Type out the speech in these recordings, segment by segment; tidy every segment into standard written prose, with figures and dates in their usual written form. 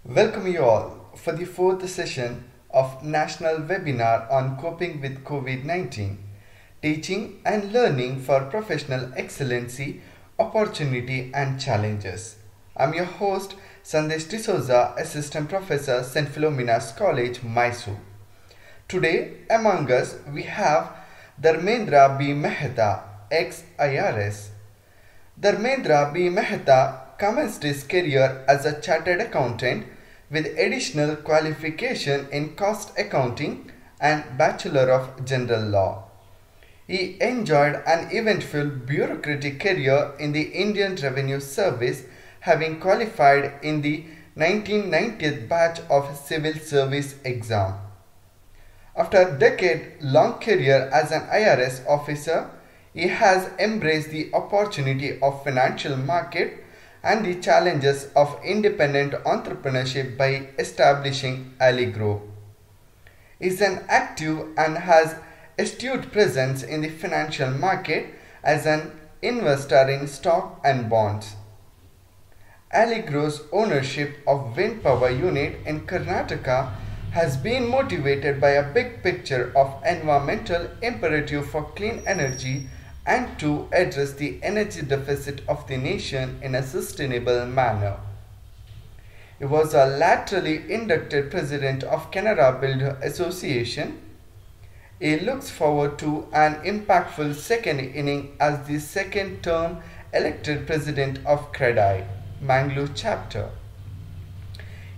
Welcome you all for the fourth session of National Webinar on Coping with COVID-19, Teaching and Learning for Professional Excellency, Opportunity and Challenges. I'm your host Sandesh D'Souza, Assistant Professor, St. Philomena's College, Mysore. Today among us we have Dharmendra B. Mehta, ex-IRS. Dharmendra B. Mehta commenced his career as a chartered accountant with additional qualification in cost accounting and Bachelor of General Law. He enjoyed an eventful bureaucratic career in the Indian Revenue Service, having qualified in the 1990th batch of Civil Service exam. After a decade-long career as an IRS officer, he has embraced the opportunity of financial market and the challenges of independent entrepreneurship by establishing Allegro. He is an active and has astute presence in the financial market as an investor in stock and bonds. Allegro's ownership of wind power unit in Karnataka has been motivated by a big picture of environmental imperative for clean energy and to address the energy deficit of the nation in a sustainable manner. He was a laterally inducted president of Canara Builder Association. He looks forward to an impactful second inning as the second term elected president of CREDAI, Mangalore chapter.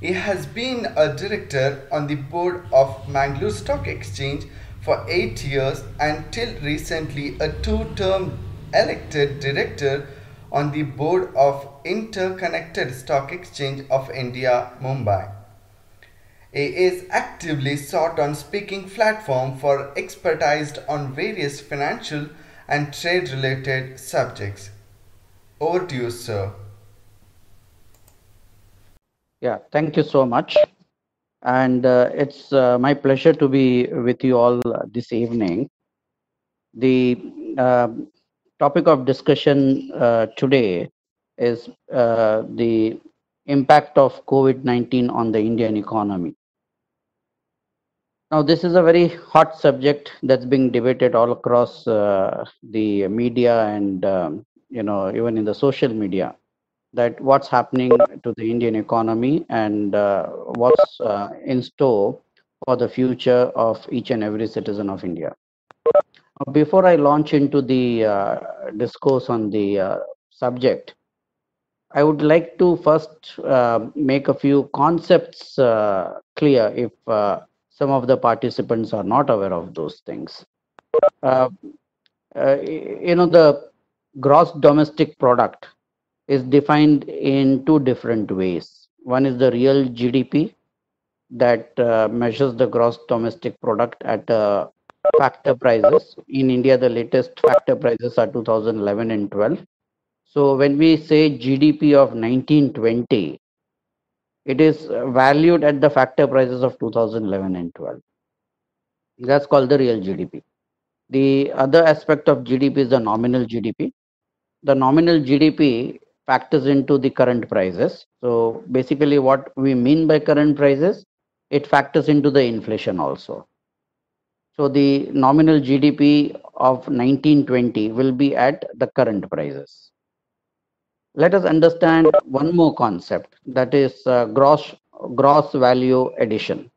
He has been a director on the board of Mangalore Stock Exchange for 8 years and till recently a two-term elected director on the board of Interconnected Stock Exchange of India, Mumbai. He is actively sought on speaking platform for expertise on various financial and trade related subjects. Over to you, sir. Yeah, thank you so much. And it's my pleasure to be with you all this evening. The topic of discussion today is the impact of COVID-19 on the Indian economy. Now, this is a very hot subject that's being debated all across the media and even in the social media. That what's happening to the Indian economy and what's in store for the future of each and every citizen of India. Before I launch into the discourse on the subject, I would like to first make a few concepts clear if some of the participants are not aware of those things. Uh, the gross domestic product is defined in two different ways. One is the real GDP that measures the gross domestic product at factor prices. In India, the latest factor prices are 2011 and 12. So when we say GDP of 1920, it is valued at the factor prices of 2011 and 12. That's called the real GDP. The other aspect of GDP is the nominal GDP. The nominal GDP factors into the current prices. So basically what we mean by current prices, it factors into the inflation also. So the nominal GDP of 1920 will be at the current prices. Let us understand one more concept, that is gross value addition.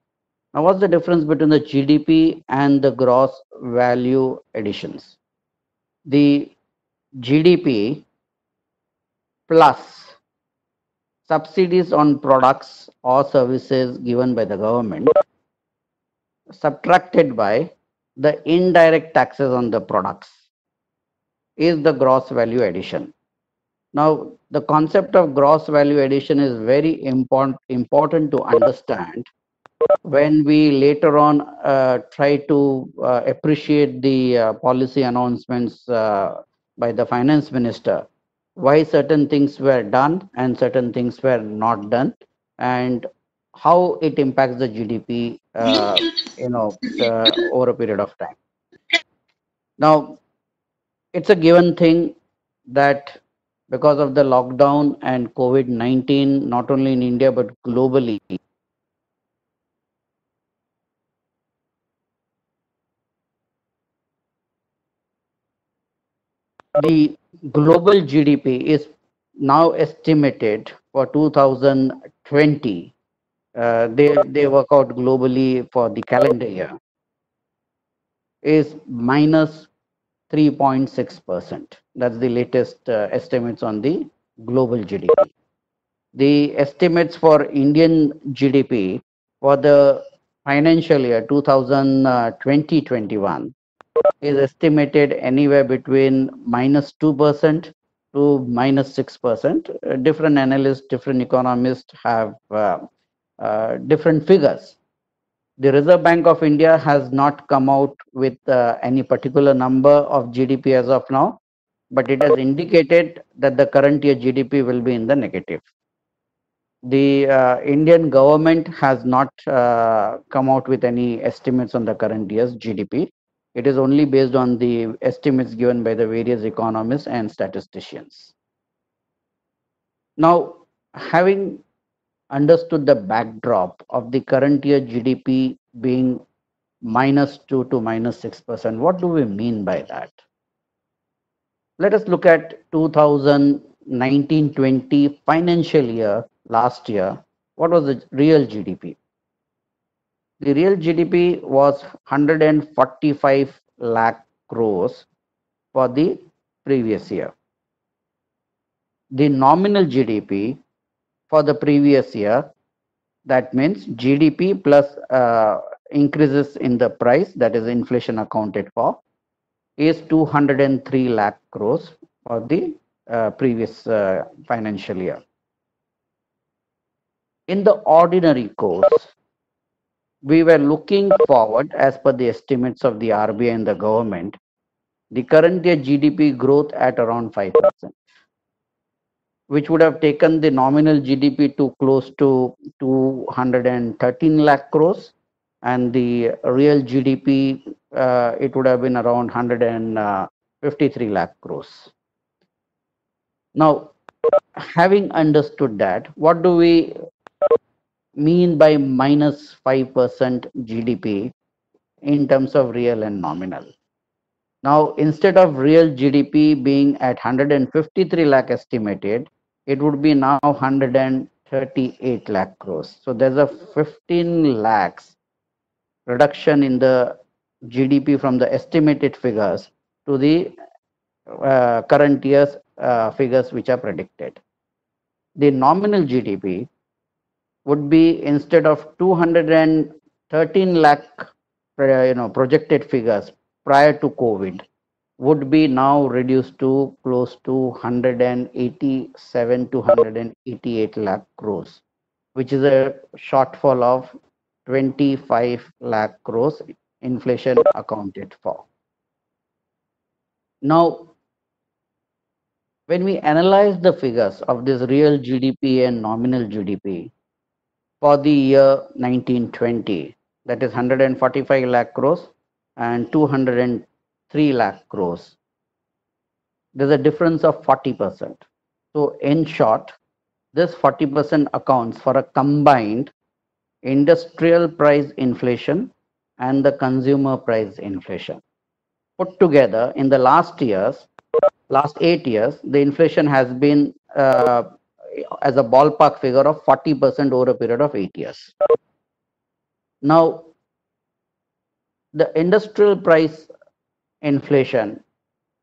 Now what's the difference between the GDP and the gross value additions? The GDP plus subsidies on products or services given by the government subtracted by the indirect taxes on the products is the gross value addition. Now, the concept of gross value addition is very important to understand when we later on try to appreciate the policy announcements by the finance minister, why certain things were done and certain things were not done, and how it impacts the GDP, over a period of time. Now, it's a given thing that because of the lockdown and COVID-19, not only in India but globally. The global GDP is now estimated for 2020. They work out globally for the calendar year is minus 3.6%. That's the latest estimates on the global GDP. The estimates for Indian GDP for the financial year 2020-21 is estimated anywhere between minus 2% to minus 6%. Different analysts, different economists have different figures. The Reserve Bank of India has not come out with any particular number of GDP as of now, but it has indicated that the current year GDP will be in the negative. The Indian government has not come out with any estimates on the current year's GDP. It is only based on the estimates given by the various economists and statisticians. Now, having understood the backdrop of the current year GDP being minus 2 to minus 6%, what do we mean by that? Let us look at 2019-20 financial year last year. What was the real GDP? The real GDP was 145 lakh crores for the previous year. The nominal GDP for the previous year, that means GDP plus increases in the price, that is inflation accounted for, is 203 lakh crores for the previous financial year. In the ordinary course, we were looking forward, as per the estimates of the RBI and the government, the current year GDP growth at around 5%, which would have taken the nominal GDP to close to 213 lakh crores, and the real GDP, it would have been around 153 lakh crores. Now, having understood that, what do we mean by minus 5% GDP in terms of real and nominal? Now, instead of real GDP being at 153 lakh estimated, it would be now 138 lakh crores. So there's a 15 lakhs reduction in the GDP from the estimated figures to the current year's figures which are predicted. The nominal GDP would be, instead of 213 lakh projected figures prior to COVID, would be now reduced to close to 187 to 188 lakh crores, which is a shortfall of 25 lakh crores, inflation accounted for. Now, when we analyze the figures of this real GDP and nominal GDP for the year 1920, that is 145 lakh crores and 203 lakh crores, there's a difference of 40%. So in short, this 40% accounts for a combined industrial price inflation and the consumer price inflation. Put together, in the last 8 years, the inflation has been as a ballpark figure of 40% over a period of 8 years. Now, the industrial price inflation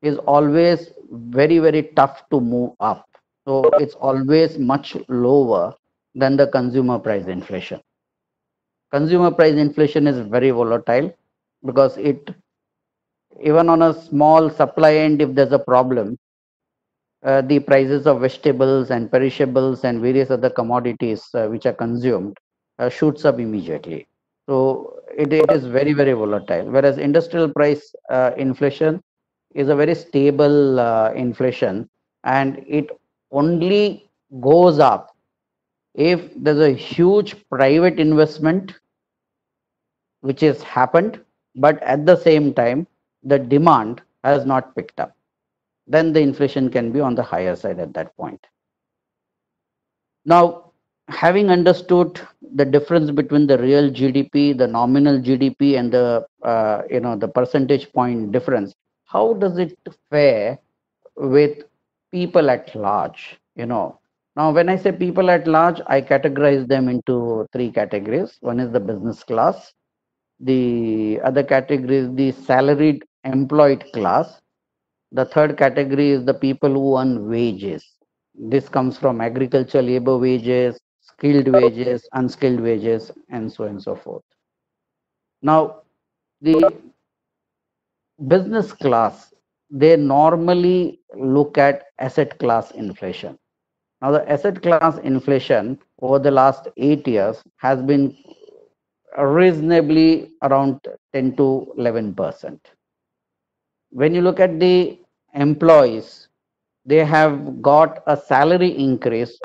is always very, very tough to move up. So it's always much lower than the consumer price inflation. Consumer price inflation is very volatile because it, even on a small supply end, if there's a problem, the prices of vegetables and perishables and various other commodities which are consumed shoots up immediately. So it is very, very volatile. Whereas industrial price inflation is a very stable inflation, and it only goes up if there's a huge private investment which has happened, but at the same time, the demand has not picked up. then the inflation can be on the higher side at that point. Now, having understood the difference between the real GDP, the nominal GDP, and the the percentage point difference, how does it fare with people at large? Now when I say people at large, I categorize them into three categories. One is the business class. The other category is the salaried employed class. The third category is the people who earn wages. This comes from agricultural labor wages, skilled wages, unskilled wages, and so on and so forth. Now, the business class, they normally look at asset class inflation. Now, the asset class inflation over the last 8 years has been reasonably around 10 to 11%. When you look at the employees, they have got a salary increase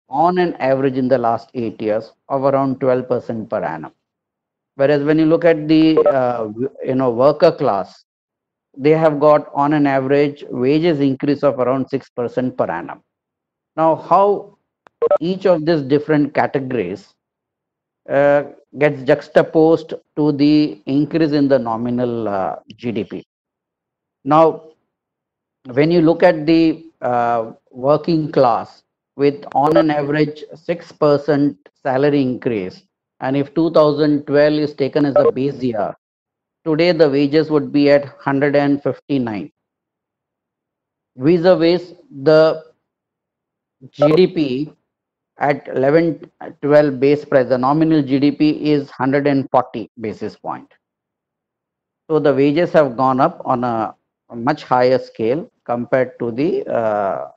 on an average in the last 8 years of around 12% per annum. Whereas when you look at the worker class, they have got on an average wages increase of around 6% per annum. Now, how each of these different categories uh, gets juxtaposed to the increase in the nominal GDP. Now, when you look at the working class with on an average 6% salary increase, and if 2012 is taken as a base year, today the wages would be at 159. Vis-a-vis the GDP at 11-12 base price, the nominal GDP is 140 basis point. So the wages have gone up on a much higher scale compared to uh,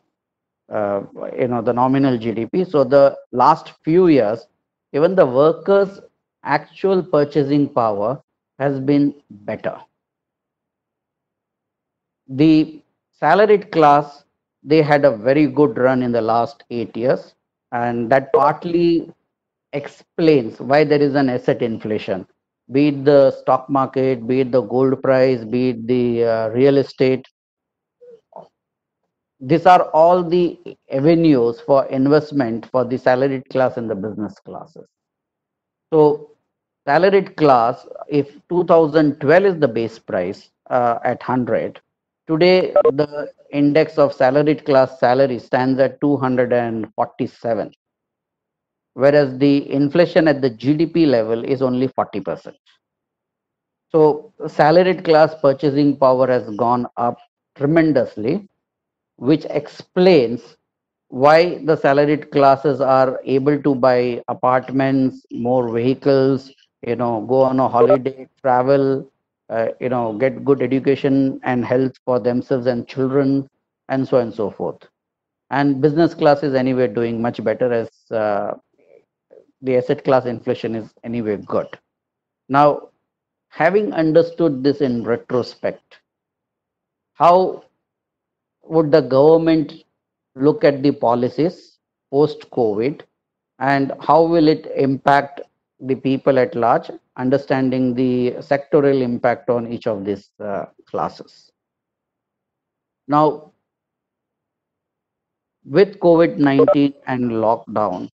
the nominal GDP. So the last few years, even the workers' actual purchasing power has been better. The salaried class, they had a very good run in the last 8 years, and that partly explains why there is an asset inflation, be it the stock market, be it the gold price, be it the real estate. These are all the avenues for investment for the salaried class and the business classes. So, salaried class, if 2012 is the base price at 100, today the index of salaried class salary stands at 247, whereas the inflation at the GDP level is only 40%. So, salaried class purchasing power has gone up tremendously, which explains why the salaried classes are able to buy apartments, more vehicles, go on a holiday, travel, get good education and health for themselves and children, and so on and so forth. And business class is anyway doing much better as the asset class inflation is anyway good. Now, having understood this in retrospect, how would the government look at the policies post COVID, and how will it impact the people at large, understanding the sectoral impact on each of these classes? Now, with COVID 19 and lockdown,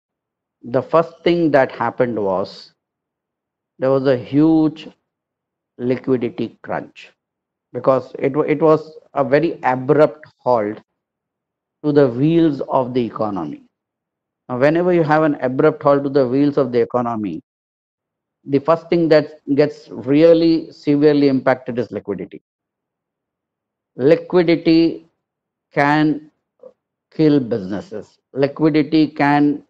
the first thing that happened was there was a huge liquidity crunch because it was a very abrupt halt to the wheels of the economy. Now, whenever you have an abrupt halt to the wheels of the economy, the first thing that gets really severely impacted is liquidity. Liquidity can kill businesses. Liquidity can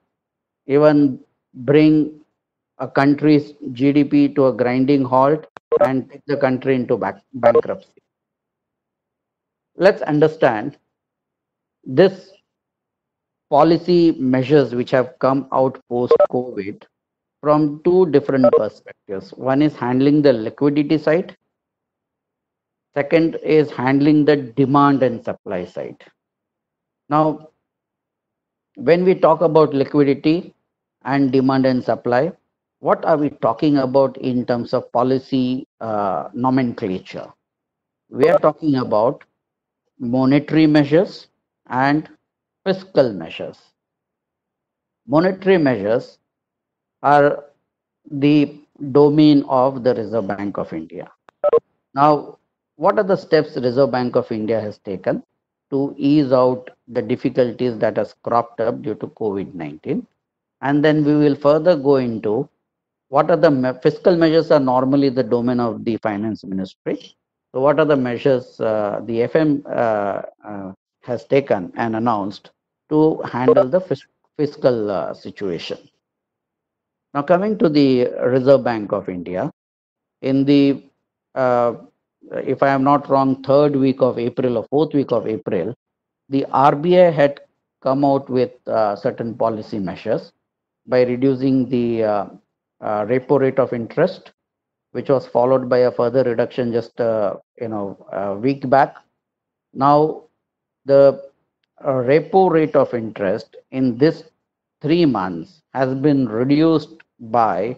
even bring a country's GDP to a grinding halt and take the country into bankruptcy. Let's understand this policy measures which have come out post COVID from two different perspectives. One is handling the liquidity side, second is handling the demand and supply side. Now, when we talk about liquidity and demand and supply, what are we talking about in terms of policy nomenclature? We are talking about monetary measures and fiscal measures. Monetary measures are the domain of the Reserve Bank of India. Now, what are the steps Reserve Bank of India has taken to ease out the difficulties that has cropped up due to COVID-19? And then we will further go into what are the fiscal measures are normally the domain of the finance ministry. So what are the measures the FM has taken and announced to handle the fiscal situation? Now coming to the Reserve Bank of India, in the uh, if I am not wrong, third week of April or fourth week of April, the RBI had come out with certain policy measures by reducing the repo rate of interest, which was followed by a further reduction just a week back. Now the repo rate of interest in this 3 months has been reduced by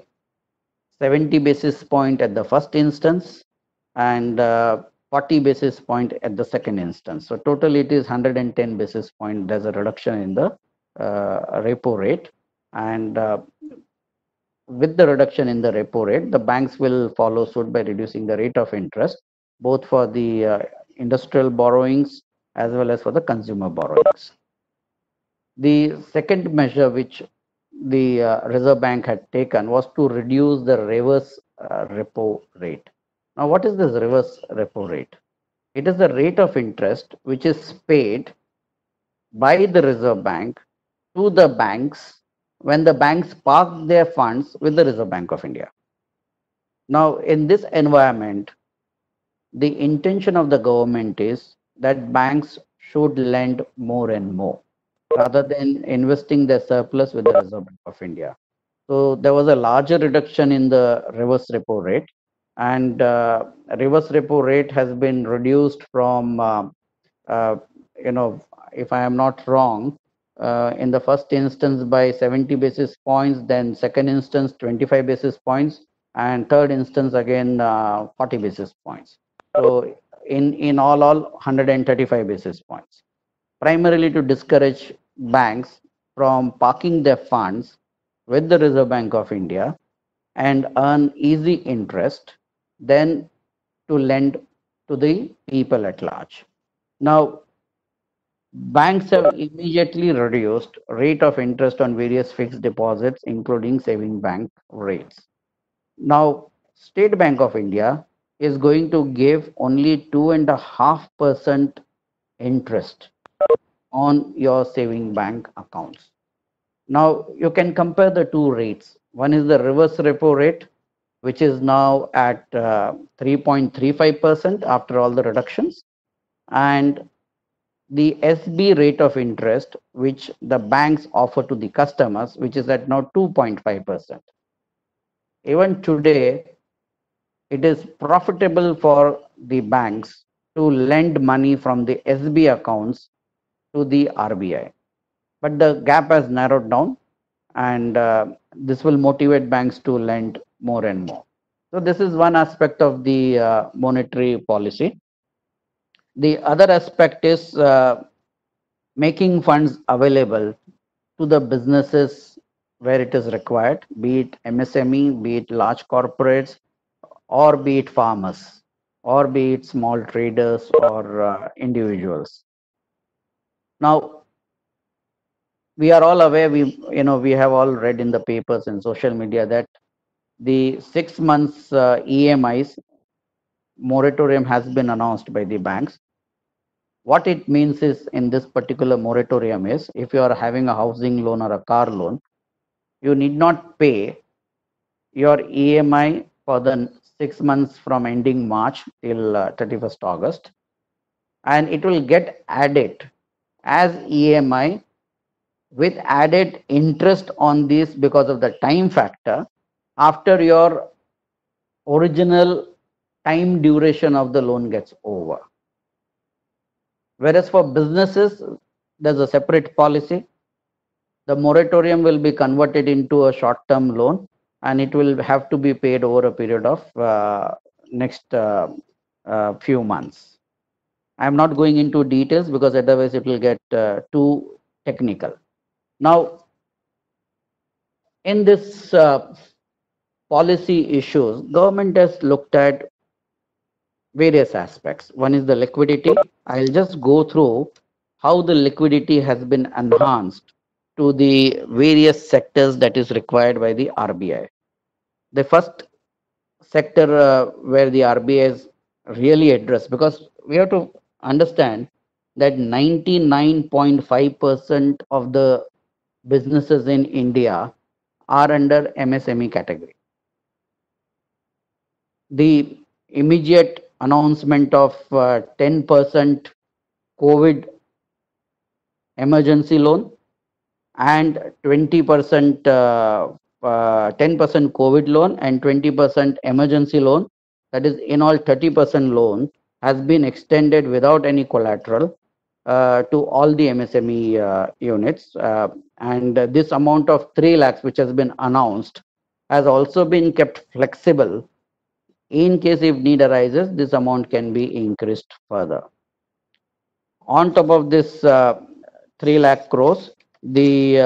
70 basis point at the first instance and 40 basis point at the second instance. So total it is 110 basis point. There's a reduction in the repo rate, and with the reduction in the repo rate, the banks will follow suit by reducing the rate of interest, both for the industrial borrowings as well as for the consumer borrowings. The second measure which the Reserve Bank had taken was to reduce the reverse repo rate. Now, what is this reverse repo rate? It is the rate of interest which is paid by the Reserve Bank to the banks when the banks park their funds with the Reserve Bank of India. Now, in this environment, the intention of the government is that banks should lend more and more rather than investing their surplus with the Reserve Bank of India. So there was a larger reduction in the reverse repo rate, and reverse repo rate has been reduced from, uh, if I am not wrong, in the first instance by 70 basis points, then second instance 25 basis points, and third instance again 40 basis points. So in all 135 basis points, primarily to discourage banks from parking their funds with the Reserve Bank of India and earn easy interest than to lend to the people at large. Now, banks have immediately reduced rate of interest on various fixed deposits, including saving bank rates. Now, State Bank of India is going to give only 2.5% interest on your saving bank accounts. Now, you can compare the two rates. One is the reverse repo rate, which is now at 3.35% after all the reductions, and the SB rate of interest, which the banks offer to the customers, which is at now 2.5%. Even today, it is profitable for the banks to lend money from the SB accounts to the RBI. But the gap has narrowed down, and this will motivate banks to lend more and more. So this is one aspect of the monetary policy. The other aspect is making funds available to the businesses where it is required, be it MSME, be it large corporates, or be it farmers, or be it small traders or individuals. Now, we are all aware, we have all read in the papers and social media that the 6 months EMIs moratorium has been announced by the banks. What it means is, in this particular moratorium is, if you are having a housing loan or a car loan, you need not pay your EMI for the 6 months from ending March till 31st August, and it will get added as EMI with added interest on this because of the time factor after your original time duration of the loan gets over. Whereas for businesses, there's a separate policy. The moratorium will be converted into a short-term loan, and it will have to be paid over a period of next few months. I'm not going into details because otherwise it will get too technical. Now, in this policy issues, government has looked at various aspects. One is the liquidity. I'll just go through how the liquidity has been enhanced to the various sectors that is required by the RBI. The first sector where the RBI is really addressed, because we have to understand that 99.5% of the businesses in India are under MSME category. The immediate announcement of 10% COVID emergency loan and 20% 10% COVID loan and 20% emergency loan, that is in all 30% loan, has been extended without any collateral to all the MSME units. And this amount of 3 lakhs which has been announced has also been kept flexible. In case if need arises, this amount can be increased further. On top of this 3 lakh crores, the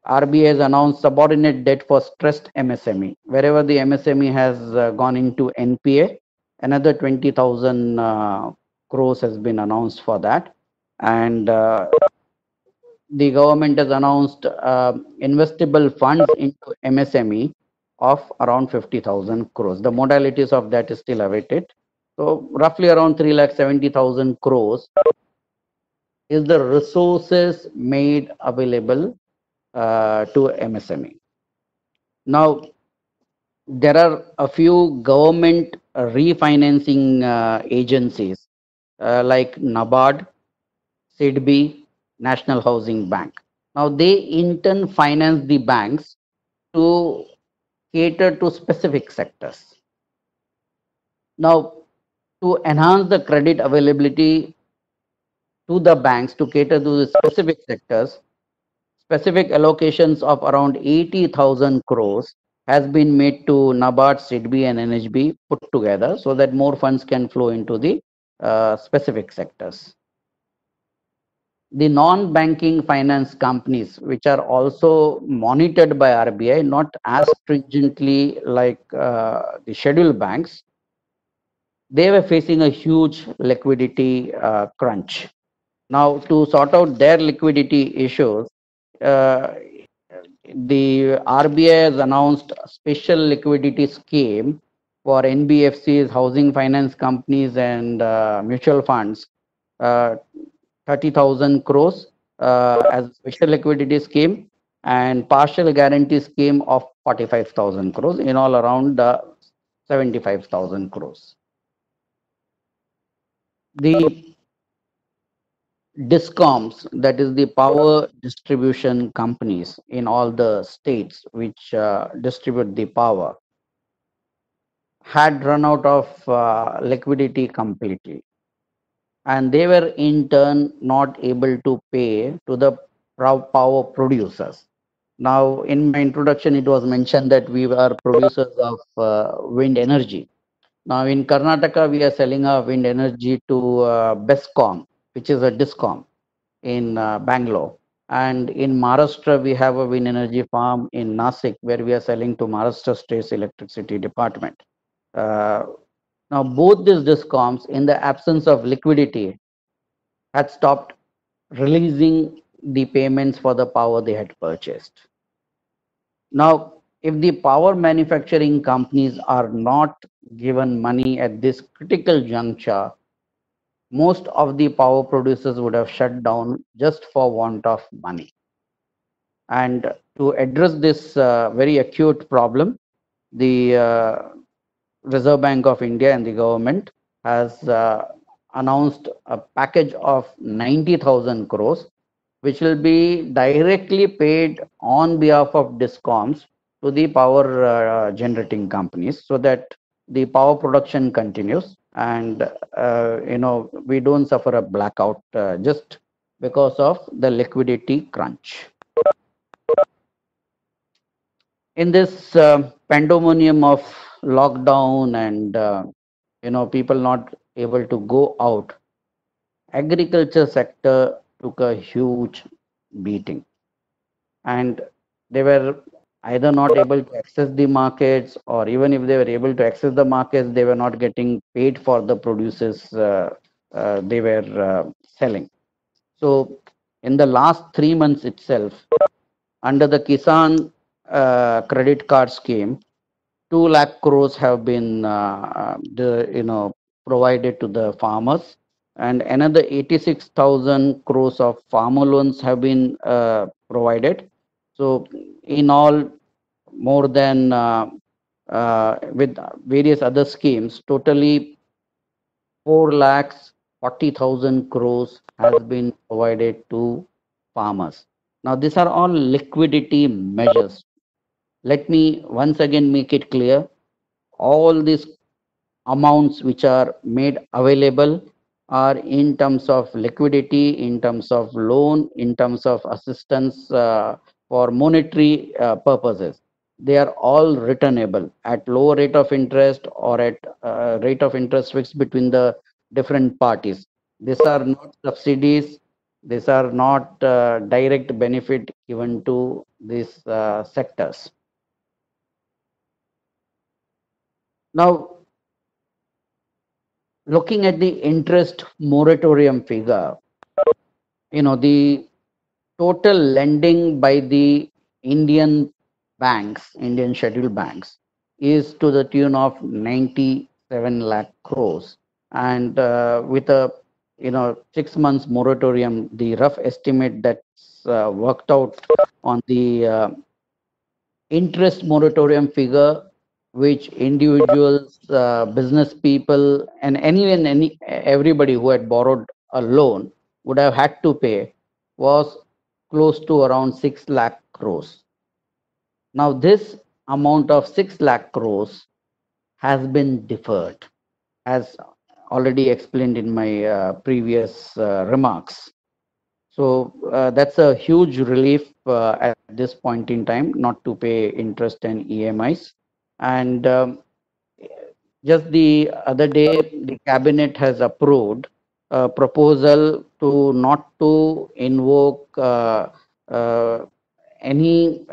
RBI has announced subordinate debt for stressed MSME. Wherever the MSME has gone into NPA, another 20,000 crores has been announced for that. And the government has announced investable funds into MSME of around 50,000 crores. The modalities of that is still awaited. So roughly around 3,70,000 crores is the resources made available to MSME. Now, there are a few government refinancing agencies like NABARD, SIDBI, National Housing Bank. Now, they in turn finance the banks to cater to specific sectors. Now, to enhance the credit availability to the banks to cater to the specific sectors, specific allocations of around 80,000 crores has been made to NABARD, SIDBI and NHB put together so that more funds can flow into the specific sectors. The non-banking finance companies, which are also monitored by RBI, not as stringently like the scheduled banks, they were facing a huge liquidity crunch. Now, to sort out their liquidity issues, uh, the RBI has announced a special liquidity scheme for NBFCs, housing finance companies, and mutual funds. Uh, 30,000 crores as a special liquidity scheme and partial guarantee scheme of 45,000 crores, in all around 75,000 crores. The DISCOMs, that is the power distribution companies in all the states which distribute the power, had run out of liquidity completely. And they were in turn not able to pay to the power producers. Now, in my introduction, it was mentioned that we are producers of wind energy. Now, in Karnataka, we are selling our wind energy to BESCOM, which is a DISCOM in Bangalore. And in Maharashtra, we have a wind energy farm in Nasik, where we are selling to Maharashtra State Electricity Department. Now, both these DISCOMs, in the absence of liquidity, had stopped releasing the payments for the power they had purchased. Now, if the power manufacturing companies are not given money at this critical juncture, most of the power producers would have shut down just for want of money. And to address this very acute problem, the Reserve Bank of India and the government has announced a package of 90,000 crores, which will be directly paid on behalf of DISCOMs to the power generating companies so that the power production continues and we don't suffer a blackout just because of the liquidity crunch. In this pandemonium of lockdown and people not able to go out, agriculture sector took a huge beating, and they were either not able to access the markets, or even if they were able to access the markets, they were not getting paid for the produces they were selling. So in the last 3 months itself, under the Kisan credit card scheme, 2 lakh crores have been provided to the farmers, and another 86,000 crores of farmer loans have been provided. So in all, more than with various other schemes, totally 4 lakhs 40,000 crores has been provided to farmers. Now these are all liquidity measures. Let me once again make it clear, all these amounts which are made available are in terms of liquidity, in terms of loan, in terms of assistance for monetary purposes. They are all returnable at lower rate of interest or at rate of interest fixed between the different parties. These are not subsidies. These are not direct benefit given to these sectors. Now, looking at the interest moratorium figure, the total lending by the Indian banks, Indian scheduled banks, is to the tune of 97 lakh crores. And with a 6 months moratorium, the rough estimate that's worked out on the interest moratorium figure, which individuals, business people, and everybody who had borrowed a loan would have had to pay, was close to around 6 lakh crores. Now, this amount of 6 lakh crores has been deferred, as already explained in my previous remarks. So that's a huge relief at this point in time, not to pay interest and EMIs. And just the other day, the cabinet has approved a proposal to not to invoke uh, any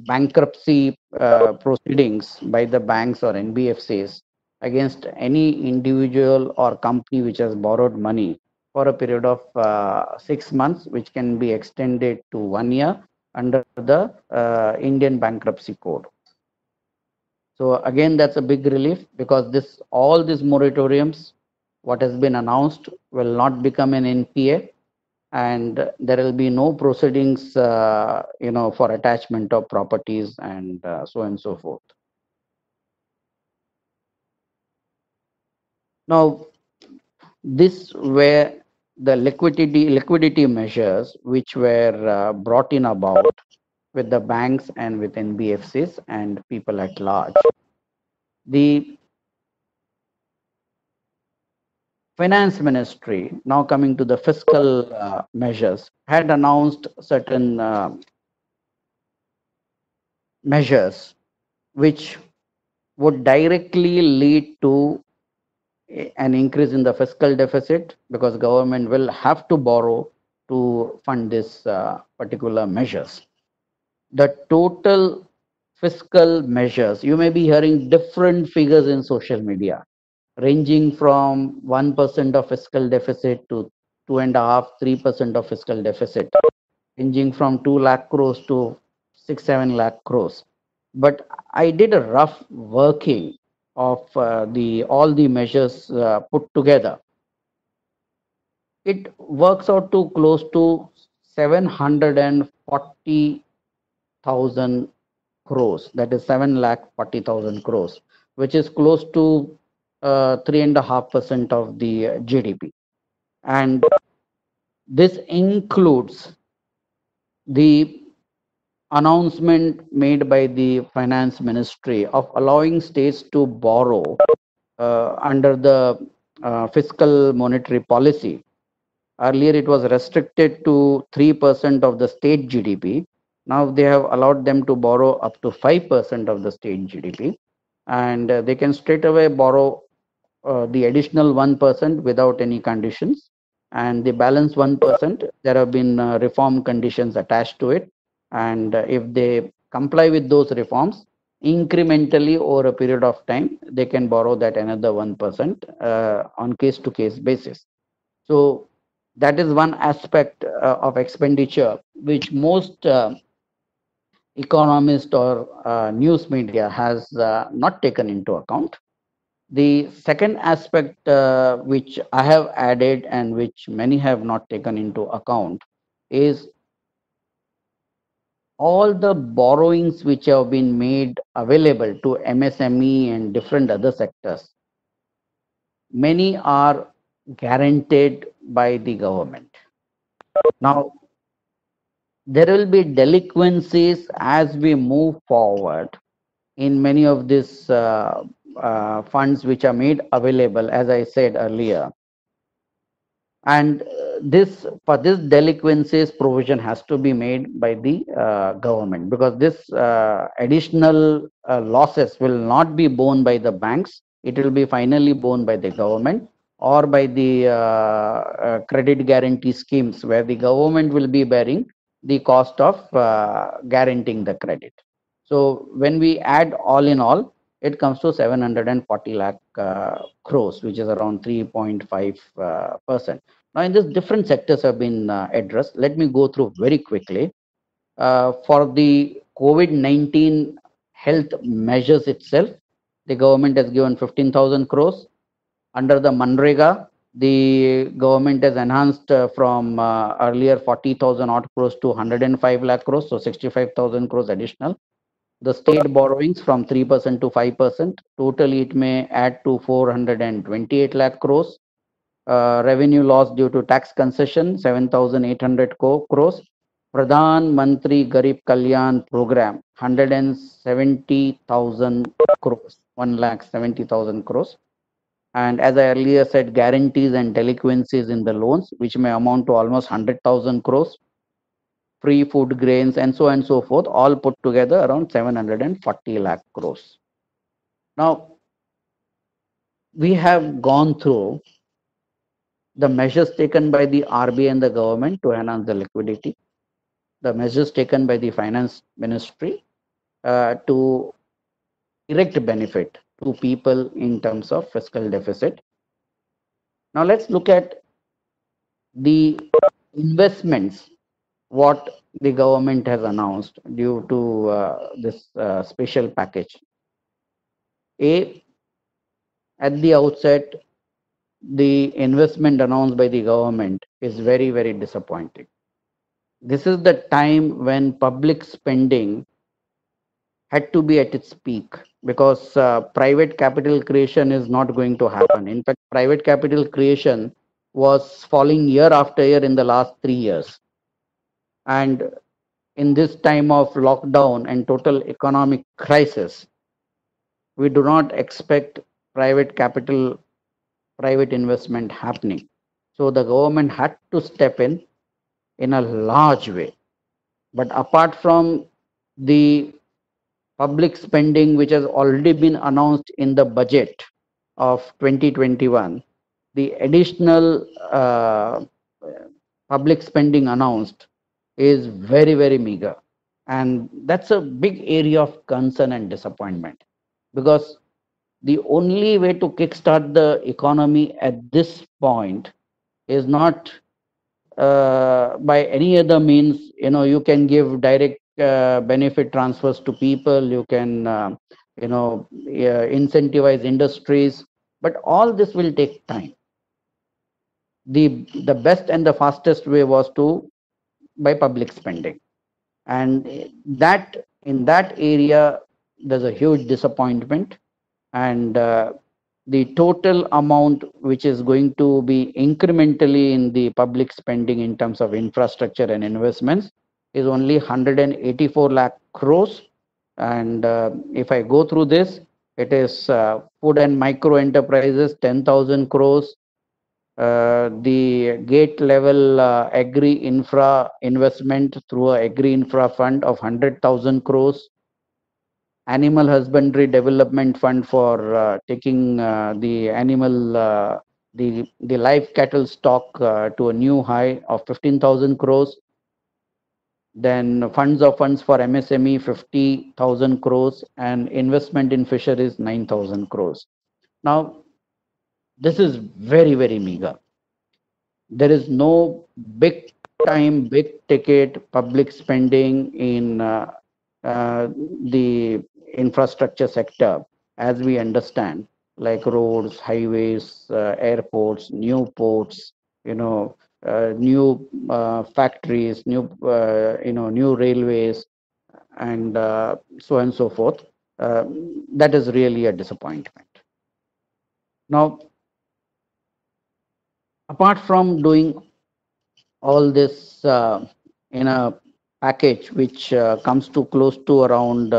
bankruptcy proceedings by the banks or NBFCs against any individual or company which has borrowed money for a period of 6 months, which can be extended to 1 year under the Indian Bankruptcy Code. So again, that's a big relief, because all these moratoriums, what has been announced, will not become an NPA, and there will be no proceedings, for attachment of properties and so on and so forth. Now, this were the liquidity measures which were brought in about with the banks and with NBFCs and people at large. The finance ministry, now coming to the fiscal measures, had announced certain measures which would directly lead to an increase in the fiscal deficit, because government will have to borrow to fund this particular measures. The total fiscal measures, you may be hearing different figures in social media, ranging from 1% of fiscal deficit to 2.5%, 3% of fiscal deficit, ranging from 2 lakh crores to 6, 7 lakh crores. But I did a rough working of the all the measures put together. It works out to close to 740,000 crores. That is 7,40,000 crores, which is close to 3.5% of the GDP. And this includes the announcement made by the finance ministry of allowing states to borrow under the fiscal monetary policy. Earlier, it was restricted to 3% of the state GDP. Now they have allowed them to borrow up to 5% of the state GDP, and they can straight away borrow the additional 1% without any conditions, and the balance 1%, there have been reform conditions attached to it. And if they comply with those reforms, incrementally over a period of time, they can borrow that another 1% on case to case basis. So that is one aspect of expenditure which most economist or news media has not taken into account. The second aspect which I have added and which many have not taken into account is all the borrowings which have been made available to MSME and different other sectors. Many are guaranteed by the government. Now, there will be delinquencies as we move forward in many of these funds which are made available, as I said earlier. And this for this delinquencies provision has to be made by the government, because this additional losses will not be borne by the banks. It will be finally borne by the government or by the credit guarantee schemes, where the government will be bearing the cost of guaranteeing the credit. So when we add all in all, it comes to 740 lakh crores, which is around 3.5%. Now, in this, different sectors have been addressed. Let me go through very quickly. For the COVID-19 health measures itself, the government has given 15,000 crores. Under the Manrega, the government has enhanced from earlier 40,000 odd crores to 105 lakh crores, so 65,000 crores additional. The state borrowings from 3% to 5%. Totally, it may add to 428 lakh crores. Revenue loss due to tax concession, 7,800 crores. Pradhan Mantri Garib Kalyan Program, 170,000 crores, 1,70,000 crores. And as I earlier said, guarantees and delinquencies in the loans, which may amount to almost 100,000 crores. Free food grains and so on and so forth, all put together around 740 lakh crores. Now, we have gone through the measures taken by the RBI and the government to enhance the liquidity, the measures taken by the finance ministry to direct benefit to people in terms of fiscal deficit. Now, let's look at the investments what the government has announced due to this special package. At the outset, the investment announced by the government is very, very disappointing. This is the time when public spending had to be at its peak, because private capital creation is not going to happen. In fact, private capital creation was falling year after year in the last 3 years. And in this time of lockdown and total economic crisis, we do not expect private capital, private investment happening. So the government had to step in a large way. But apart from the public spending, which has already been announced in the budget of 2021, the additional public spending announced is very, very meager. And that's a big area of concern and disappointment, because the only way to kickstart the economy at this point is not by any other means. You can give direct benefit transfers to people, you can incentivize industries, but all this will take time. The best and the fastest way was to by public spending, and that in that area there's a huge disappointment. And the total amount which is going to be incrementally in the public spending in terms of infrastructure and investments is only 184 lakh crores. And if I go through this, it is food and micro enterprises 10,000 crores, the gate level agri infra investment through a agri infra fund of 100,000 crores, animal husbandry development fund for taking the animal the live cattle stock to a new high of 15,000 crores. Then funds for MSME 50,000 crores, and investment in fisheries 9,000 crores. Now this is very very meager. There is no big time, big ticket public spending in uh, the infrastructure sector as we understand, like roads, highways, airports, new ports, you know, new factories, new, new railways, and so on and so forth. Uh, that is really a disappointment. Now, apart from doing all this in a package which comes to close to around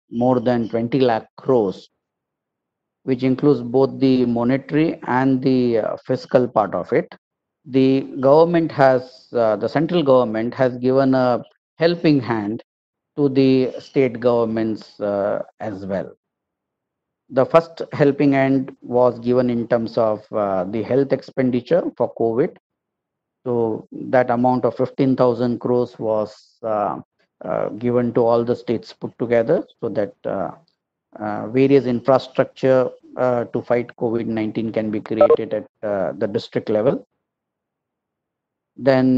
more than 20 lakh crores, which includes both the monetary and the fiscal part of it. The central government has given a helping hand to the state governments as well. The first helping hand was given in terms of the health expenditure for COVID. So that amount of 15,000 crores was given to all the states put together, so that various infrastructure to fight COVID-19 can be created at the district level. Then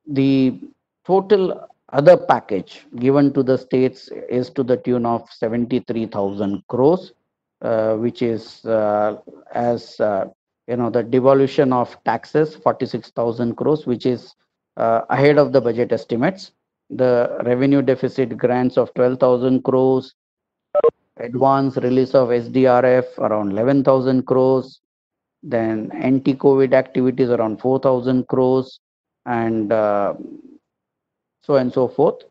the total other package given to the states is to the tune of 73,000 crores, which is as the devolution of taxes 46,000 crores, which is ahead of the budget estimates. The revenue deficit grants of 12,000 crores, advance release of SDRF around 11,000 crores, then anti-COVID activities around 4,000 crores, and so on and so forth.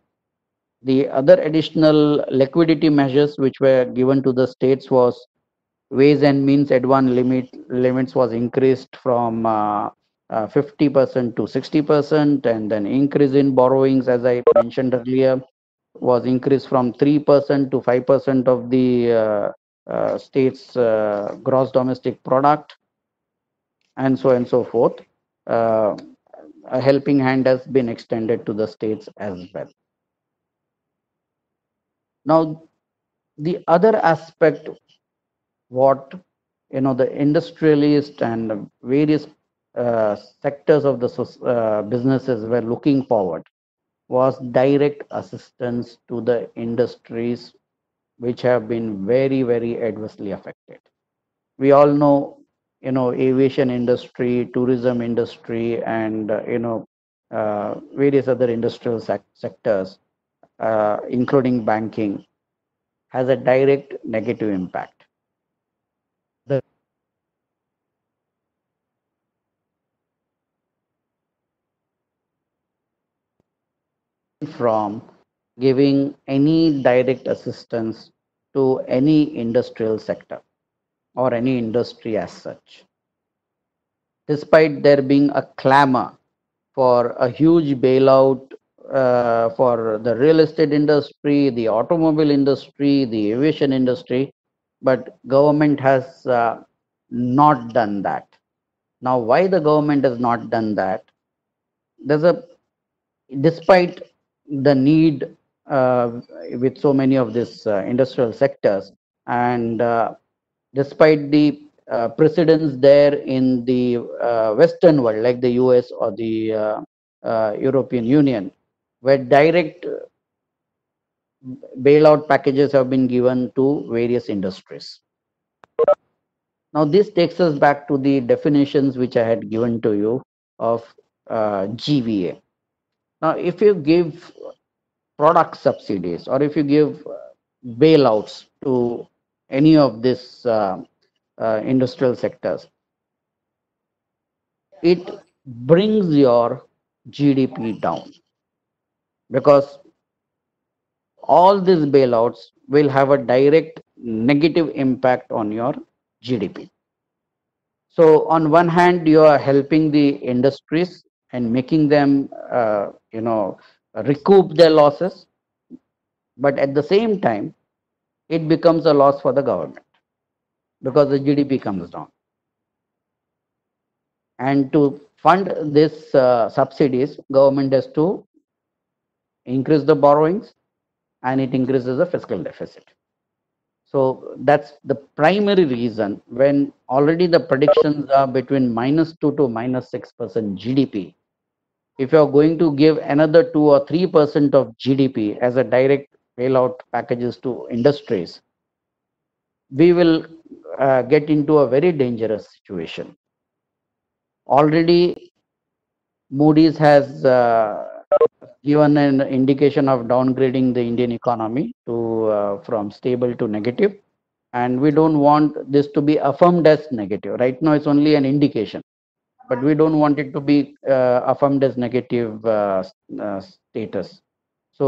The other additional liquidity measures which were given to the states was ways and means advance limits was increased from 50% to 60%, and then increase in borrowings, as I mentioned earlier, was increased from 3% to 5% of the state's gross domestic product, and so on and so forth. Uh, a helping hand has been extended to the states as well. Now, the other aspect, what the industrialist and various sectors of the businesses were looking forward, was direct assistance to the industries which have been very very adversely affected. We all know, aviation industry, tourism industry, and various other industrial sectors, including banking, has a direct negative impact. The from giving any direct assistance to any industrial sector or any industry as such, despite there being a clamor for a huge bailout for the real estate industry, the automobile industry, the aviation industry, but government has not done that. Now, why the government has not done that? There's a Despite the need with so many of these industrial sectors, and despite the precedents there in the Western world, like the US or the European Union, where direct bailout packages have been given to various industries. Now, this takes us back to the definitions which I had given to you of GVA. Now, if you give product subsidies, or if you give bailouts to any of these industrial sectors, it brings your GDP down, because all these bailouts will have a direct negative impact on your GDP. So on one hand, you are helping the industries and making them, recoup their losses, but at the same time, it becomes a loss for the government because the GDP comes down. And to fund this subsidies, government has to increase the borrowings and it increases the fiscal deficit. So that's the primary reason when already the predictions are between -2 to -6% GDP. If you are going to give another 2 or 3% of GDP as a direct bailout packages to industries, we will get into a very dangerous situation. Already, Moody's has given an indication of downgrading the Indian economy to from stable to negative, and we don't want this to be affirmed as negative. Right now, it's only an indication, but we don't want it to be affirmed as negative status. So,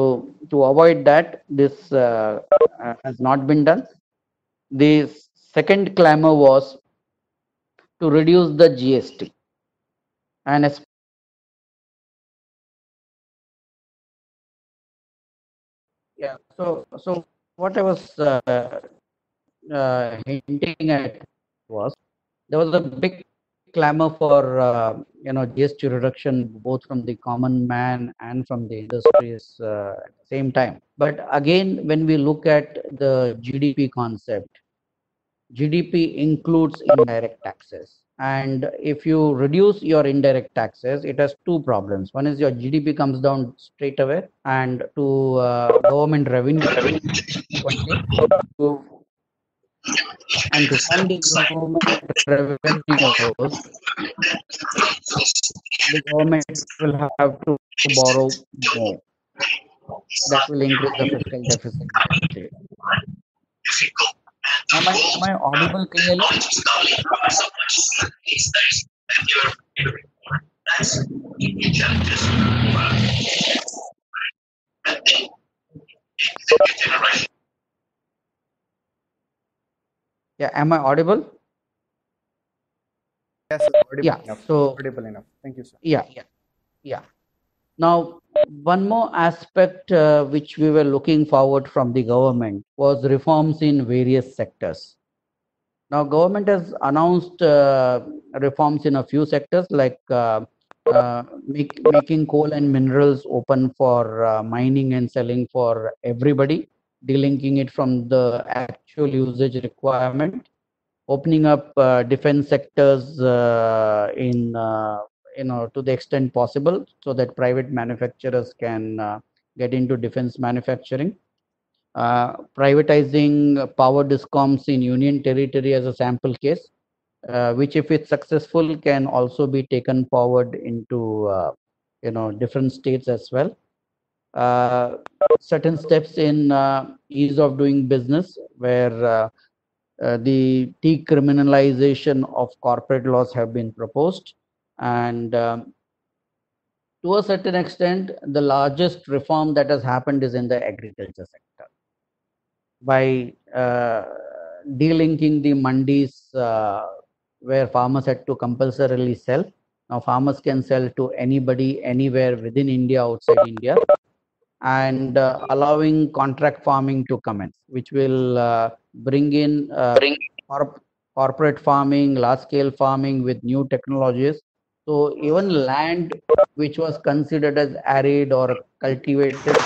to avoid that, this has not been done. The second clamor was to reduce the GST, and yeah, so what I was hinting at was there was a big clamor for GST reduction both from the common man and from the industries at the same time. But again, when we look at the GDP concept, GDP includes indirect taxes. And if you reduce your indirect taxes, it has two problems. One is your GDP comes down straight away, and to government revenue, to, and to fund the government revenues, the government will have to borrow more. That will increase the fiscal deficit greatly. Am I audible clearly? Yeah, am I audible? Yes, audible Yeah. enough. So Audible enough. Thank you, sir. yeah. Now, one more aspect which we were looking forward from the government was reforms in various sectors. Now, government has announced reforms in a few sectors like making coal and minerals open for mining and selling for everybody, delinking it from the actual usage requirement, opening up defense sectors in to the extent possible so that private manufacturers can get into defense manufacturing, privatizing power discoms in union territory as a sample case, which if it's successful can also be taken forward into different states as well. Certain steps in ease of doing business where the decriminalization of corporate laws have been proposed, and to a certain extent the largest reform that has happened is in the agriculture sector by delinking the mandis where farmers had to compulsorily sell. Now farmers can sell to anybody anywhere within India, outside India, and allowing contract farming to commence, which will bring in corporate farming, large scale farming with new technologies. So even land which was considered as arid or cultivated,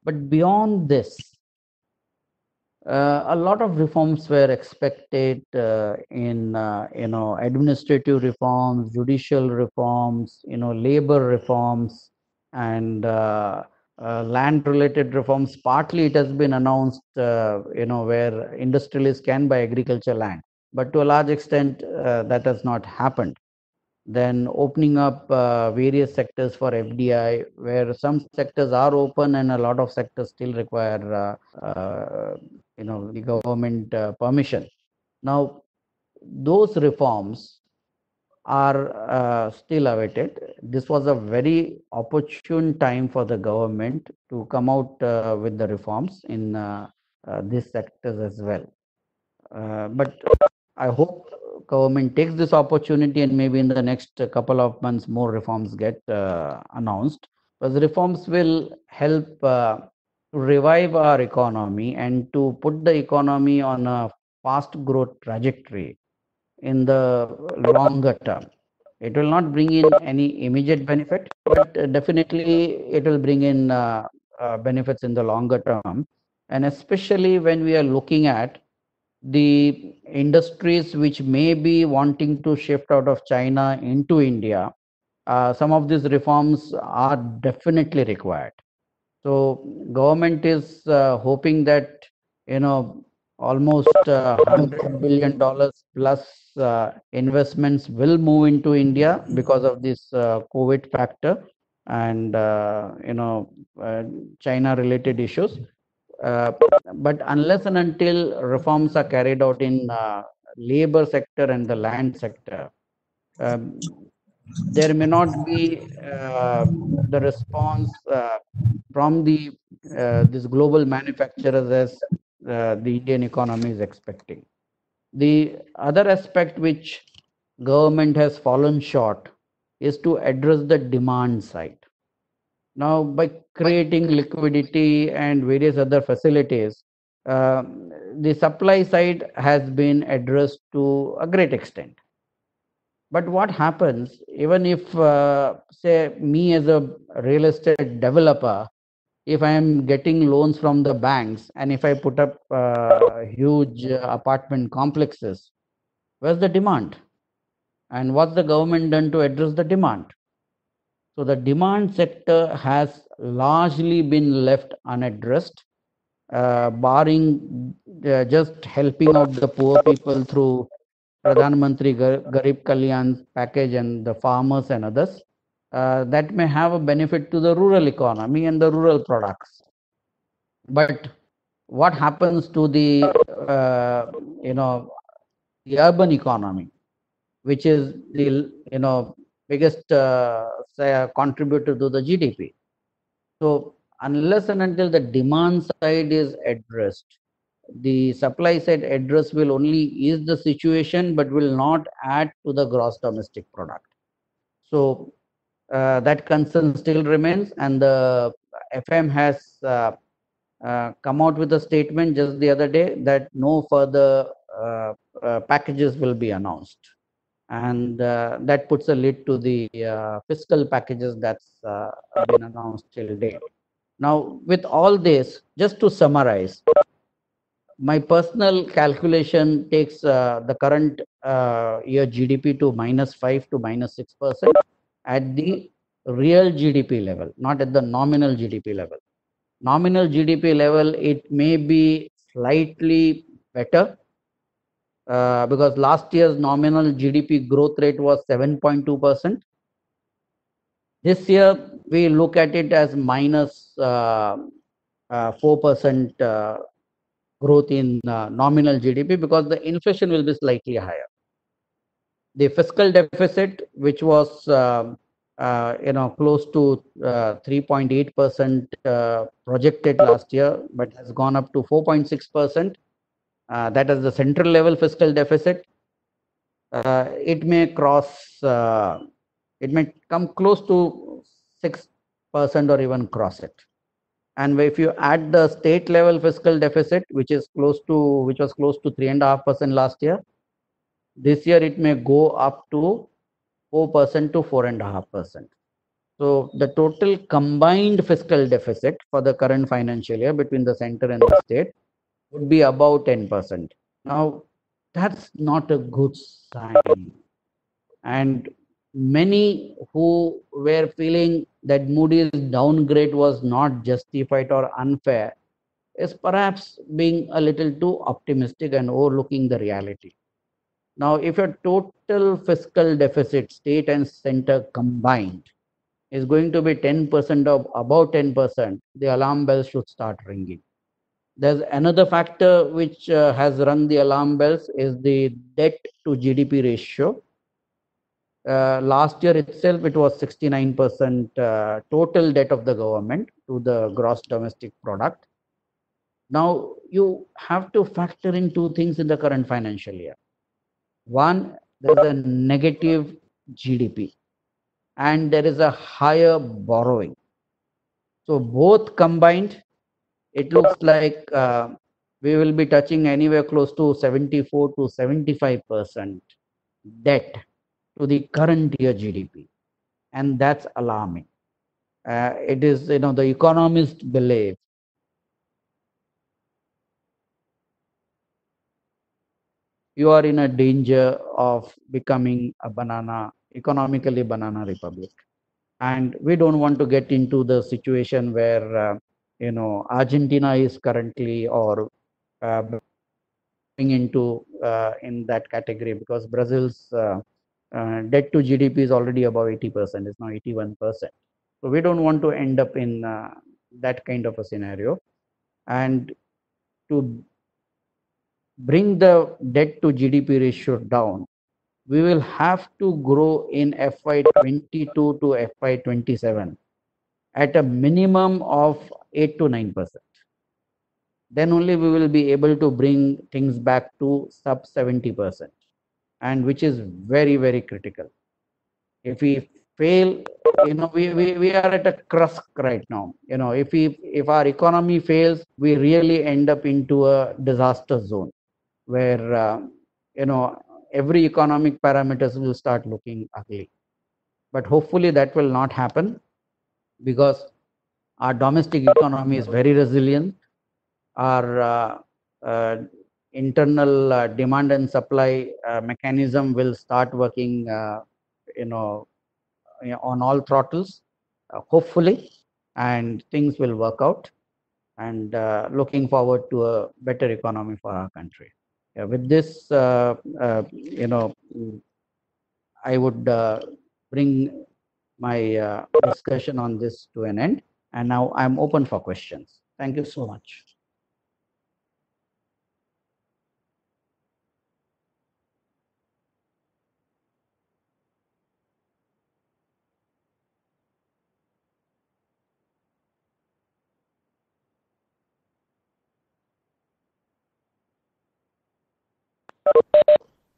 but beyond this, a lot of reforms were expected in administrative reforms, judicial reforms, labor reforms, and land related reforms. Partly it has been announced where industrialists can buy agriculture land, but to a large extent that has not happened. Then opening up various sectors for FDI, where some sectors are open and a lot of sectors still require the government permission. Now, those reforms are still awaited. This was a very opportune time for the government to come out with the reforms in these sectors as well. But I hope government takes this opportunity and maybe in the next couple of months more reforms get announced. But the reforms will help to revive our economy and to put the economy on a fast growth trajectory in the longer term. It will not bring in any immediate benefit, but definitely it will bring in benefits in the longer term. And especially when we are looking at the industries which may be wanting to shift out of China into India, some of these reforms are definitely required. So government is hoping that almost $100 billion plus investments will move into India because of this COVID factor and China related issues. Uh, but unless and until reforms are carried out in labor sector and the land sector, um, there may not be the response from the this global manufacturers as the Indian economy is expecting. The other aspect which government has fallen short is to address the demand side. Now, by creating liquidity and various other facilities, uh, the supply side has been addressed to a great extent. But what happens even if, say, me as a real estate developer, if I am getting loans from the banks and if I put up huge apartment complexes, where's the demand? And what's the government done to address the demand? So the demand sector has largely been left unaddressed, barring just helping out the poor people through Pradhan Mantri Garib Kalyan package and the farmers and others. That may have a benefit to the rural economy and the rural products. But what happens to you know, the urban economy, which is the biggest contributor to the GDP? So unless and until the demand side is addressed, the supply side address will only ease the situation but will not add to the gross domestic product. So that concern still remains, and the FM has come out with a statement just the other day that no further packages will be announced, and that puts a lid to the fiscal packages that's been announced till date. Now, with all this, just to summarize, my personal calculation takes the current year GDP to -5 to -6% at the real GDP level, not at the nominal GDP level. Nominal GDP level, it may be slightly better because last year's nominal GDP growth rate was 7.2%. This year, we look at it as -4% growth in nominal GDP because the inflation will be slightly higher. The fiscal deficit, which was close to 3.8% projected last year, but has gone up to 4.6%. That is the central level fiscal deficit. It may cross. It may come close to 6% or even cross it. And if you add the state level fiscal deficit, which was close to 3.5% last year, this year it may go up to 4% to 4.5%. So the total combined fiscal deficit for the current financial year between the center and the state would be about 10%. Now, that's not a good sign. And many who were feeling that Moody's downgrade was not justified or unfair is perhaps being a little too optimistic and overlooking the reality. Now, if your total fiscal deficit, state and center combined, is going to be 10% or about 10%, the alarm bells should start ringing. There's another factor which has rung the alarm bells is the debt to GDP ratio. Last year itself, it was 69% total debt of the government to the gross domestic product. Now, you have to factor in two things in the current financial year. One, there is a negative GDP and there is a higher borrowing. So both combined, it looks like we will be touching anywhere close to 74 to 75% debt to the current year GDP, and that's alarming. It is, the economists believe you are in a danger of becoming a economically banana republic. And we don't want to get into the situation where, Argentina is currently or into in that category, because Brazil's debt to GDP is already above 80%. It's now 81%. So we don't want to end up in that kind of a scenario. And to bring the debt to GDP ratio down, we will have to grow in FY22 to FY27 at a minimum of 8 to 9%. Then only we will be able to bring things back to sub 70%, and which is very, very critical. If we fail, we are at a crux right now. If our economy fails, we really end up into a disaster zone where, you know, every economic parameters will start looking ugly. But hopefully that will not happen, because our domestic economy is very resilient. Our internal demand and supply mechanism will start working, you know, on all throttles, hopefully, and things will work out. And looking forward to a better economy for our country. With this, I would bring my discussion on this to an end. And now I'm open for questions. Thank you so much.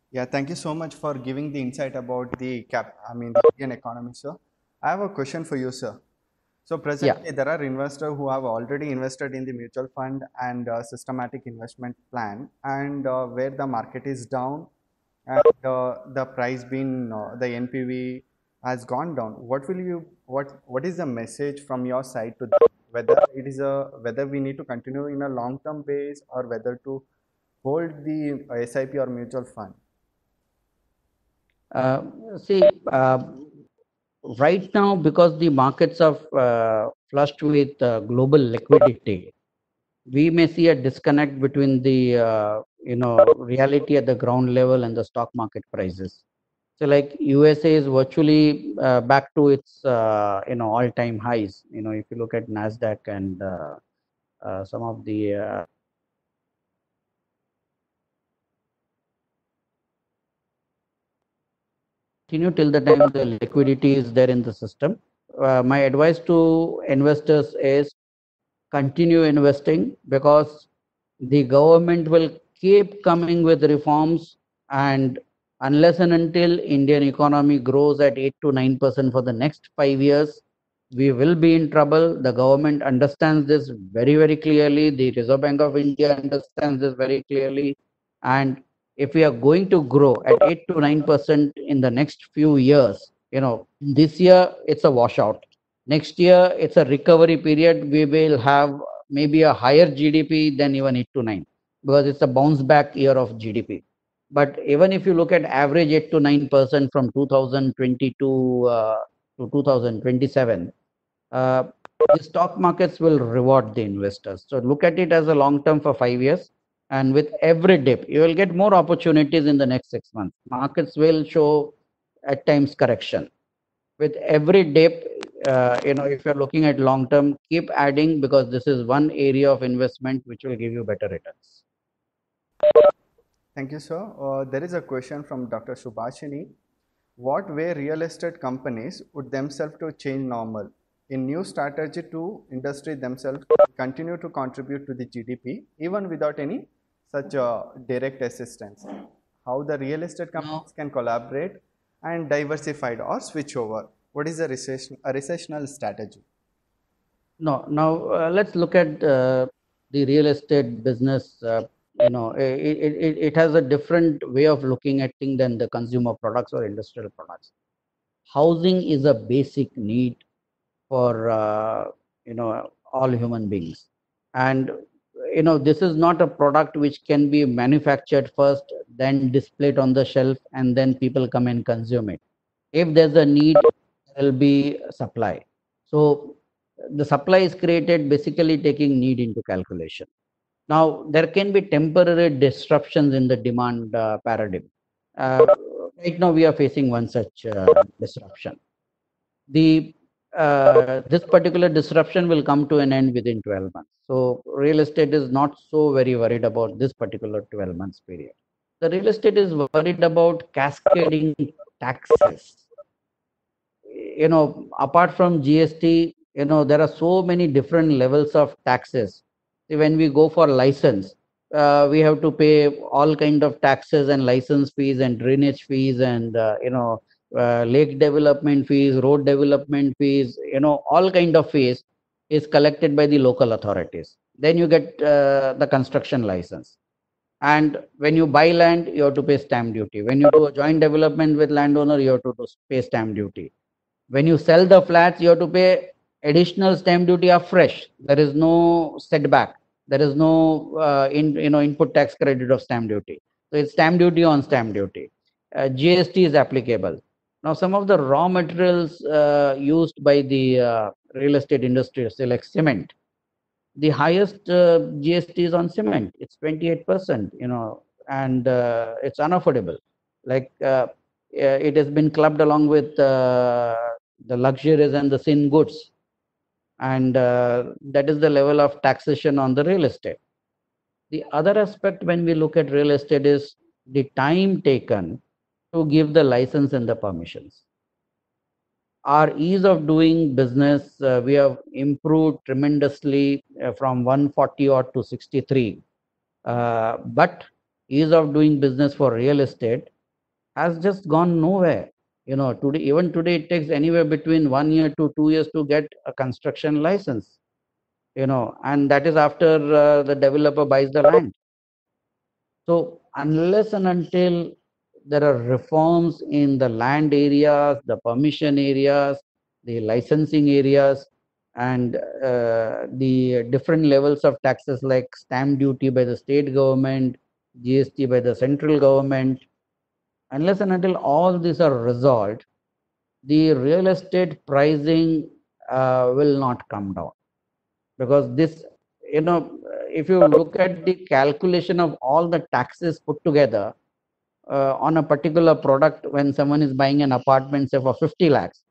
Yeah, thank you so much for giving the insight about the Indian economy, sir. I have a question for you, sir. So Yeah. presently, there are investors who have already invested in the mutual fund and systematic investment plan, and where the market is down and the price being the NPV has gone down. What is the message from your side to them? Whether we need to continue in a long term base or whether to hold the SIP or mutual fund? Uh, See, right now, because the markets are flushed with global liquidity, we may see a disconnect between the reality at the ground level and the stock market prices. So, like USA is virtually back to its all-time highs. If you look at Nasdaq and some of the continue till the time the liquidity is there in the system. My advice to investors is continue investing, because the government will keep coming with reforms, and unless and until Indian economy grows at 8 to 9% for the next 5 years, we will be in trouble. The government understands this very, very clearly. The Reserve Bank of India understands this very clearly. And if we are going to grow at 8 to 9% in the next few years, this year it's a washout. Next year it's a recovery period. We will have maybe a higher GDP than even 8 to 9, because it's a bounce back year of GDP. But even if you look at average 8 to 9% from 2022 to 2027, uh, the stock markets will reward the investors. So look at it as a long term for 5 years. And with every dip, you will get more opportunities in the next 6 months. Markets will show at times correction. With every dip, if you're looking at long term, keep adding, because this is one area of investment which will give you better returns. Thank you, sir. There is a question from Dr. Subhashini. What way real estate companies would themselves to change normal in new strategy to industry themselves continue to contribute to the GDP even without any such direct assistance? how the real estate Now, companies can collaborate and diversified or switch over. What is a recessional strategy? no, now let's look at the real estate business. It has a different way of looking at things than the consumer products or industrial products. Housing is a basic need for all human beings, and this is not a product which can be manufactured first, then displayed on the shelf, and then people come and consume it. If there's a need, there will be supply. So the supply is created basically taking need into calculation. Now there can be temporary disruptions in the demand paradigm. uh, right now we are facing one such disruption. The This particular disruption will come to an end within 12 months. So real estate is not so very worried about this particular 12 months period. The real estate is worried about cascading taxes. Apart from GST, there are so many different levels of taxes. See, when we go for license, we have to pay all kind of taxes and license fees and drainage fees and lake development fees, road development fees, all kind of fees is collected by the local authorities. Then you get the construction license. And when you buy land, you have to pay stamp duty. When you do a joint development with landowner, you have to pay stamp duty. When you sell the flats, you have to pay additional stamp duty afresh. There is no setback. There is no input tax credit of stamp duty. So it's stamp duty on stamp duty. GST is applicable. Now, some of the raw materials used by the real estate industry, say like cement, the highest GST is on cement. It's 28%, and it's unaffordable. Like it has been clubbed along with the luxuries and the sin goods, and that is the level of taxation on the real estate. The other aspect when we look at real estate is the time taken to give the license and the permissions. Our ease of doing business, we have improved tremendously from 140 odd to 63. But ease of doing business for real estate has just gone nowhere. Even today, it takes anywhere between 1 year to 2 years to get a construction license. And that is after the developer buys the land. So unless and until there are reforms in the land areas, the permission areas, the licensing areas, and the different levels of taxes like stamp duty by the state government, GST by the central government, unless and until all these are resolved, the real estate pricing will not come down. Because this, if you look at the calculation of all the taxes put together on a particular product, when someone is buying an apartment, say for 50 lakhs,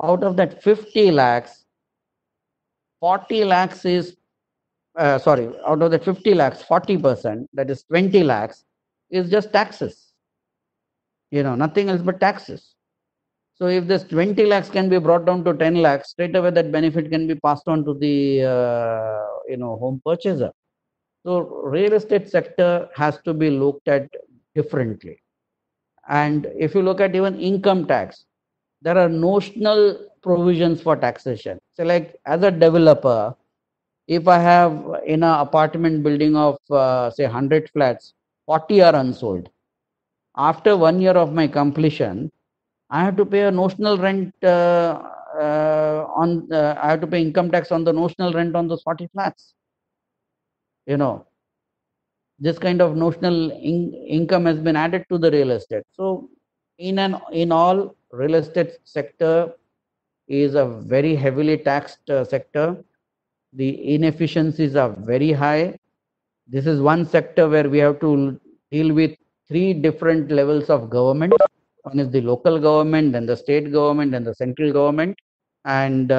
out of that 50 lakhs, 40 lakhs is, out of that 50 lakhs, 40%, that is 20 lakhs, is just taxes. Nothing else but taxes. So if this 20 lakhs can be brought down to 10 lakhs, straight away that benefit can be passed on to the home purchaser. So real estate sector has to be looked at differently. And if you look at even income tax, there are notional provisions for taxation. So like as a developer, if I have in an apartment building of say 100 flats, 40 are unsold. After 1 year of my completion, I have to pay a notional rent I have to pay income tax on the notional rent on those 40 flats. This kind of notional income has been added to the real estate. So in all, real estate sector is a very heavily taxed sector. The inefficiencies are very high. This is one sector where we have to deal with three different levels of government. One is the local government, then the state government, and the central government. And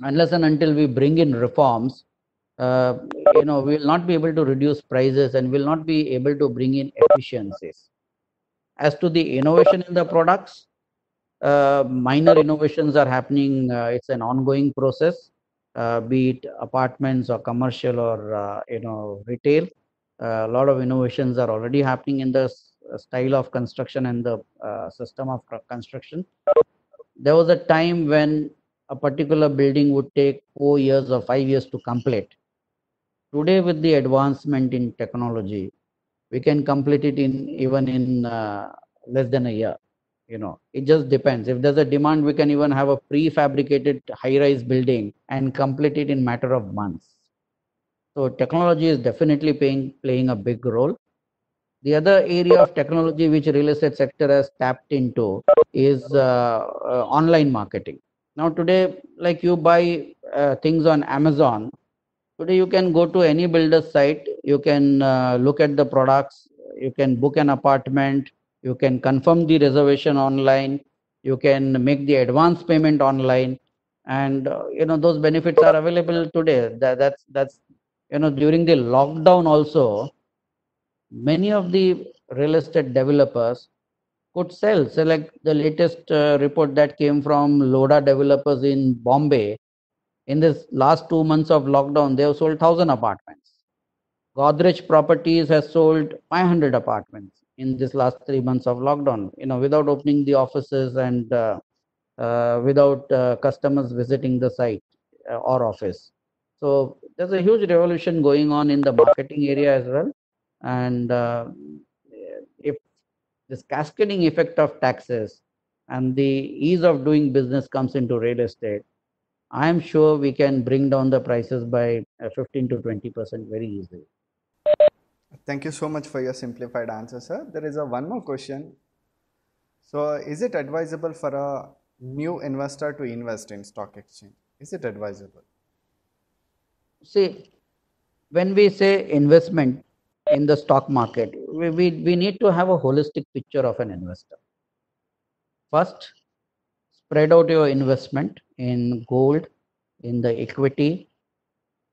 unless and until we bring in reforms, we will not be able to reduce prices and will not be able to bring in efficiencies. As to the innovation in the products, minor innovations are happening. It's an ongoing process, be it apartments or commercial or retail. A lot of innovations are already happening in the style of construction and the system of construction. There was a time when a particular building would take 4 years or 5 years to complete. Today, with the advancement in technology, we can complete it in even in less than a year. It just depends. If there's a demand, we can even have a prefabricated high-rise building and complete it in matter of months. So technology is definitely playing a big role. The other area of technology which real estate sector has tapped into is online marketing. Now today, like you buy things on Amazon, today you can go to any builder's site, you can look at the products, you can book an apartment, you can confirm the reservation online, you can make the advance payment online, and those benefits are available today. That's during the lockdown also, many of the real estate developers could sell. So like the latest report that came from Loda developers in Bombay, in this last 2 months of lockdown, they have sold 1,000 apartments. Godrej Properties has sold 500 apartments in this last 3 months of lockdown, without opening the offices and without customers visiting the site or office. So there's a huge revolution going on in the marketing area as well. And if this cascading effect of taxes and the ease of doing business comes into real estate, I am sure we can bring down the prices by 15 to 20% very easily. Thank you so much for your simplified answer, sir. There is a one more question. So, is it advisable for a new investor to invest in stock exchange? Is it advisable? See, when we say investment in the stock market, we need to have a holistic picture of an investor. First, spread out your investment in gold, in the equity,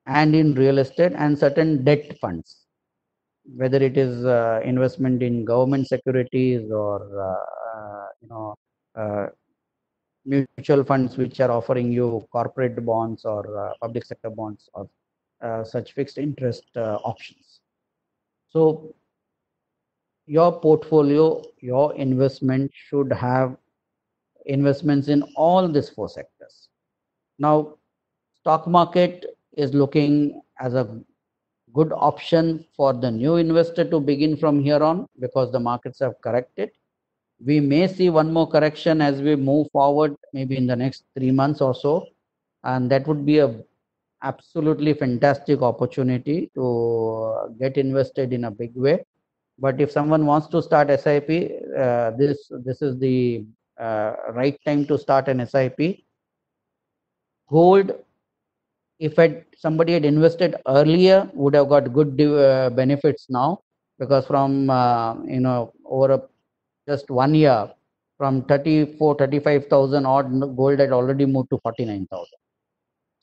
and in real estate and certain debt funds, whether it is investment in government securities or uh, mutual funds which are offering you corporate bonds or public sector bonds or such fixed interest options. So your portfolio, your investment should have investments in all these four sectors. Now, stock market is looking as a good option for the new investor to begin from here on because the markets have corrected. We may see one more correction as we move forward, maybe in the next 3 months or so, and that would be a absolutely fantastic opportunity to get invested in a big way. But if someone wants to start SIP, this is the right time to start an SIP. Gold, if somebody had invested earlier, would have got good benefits now, because from over just 1 year, from 35,000 odd, gold had already moved to 49,000.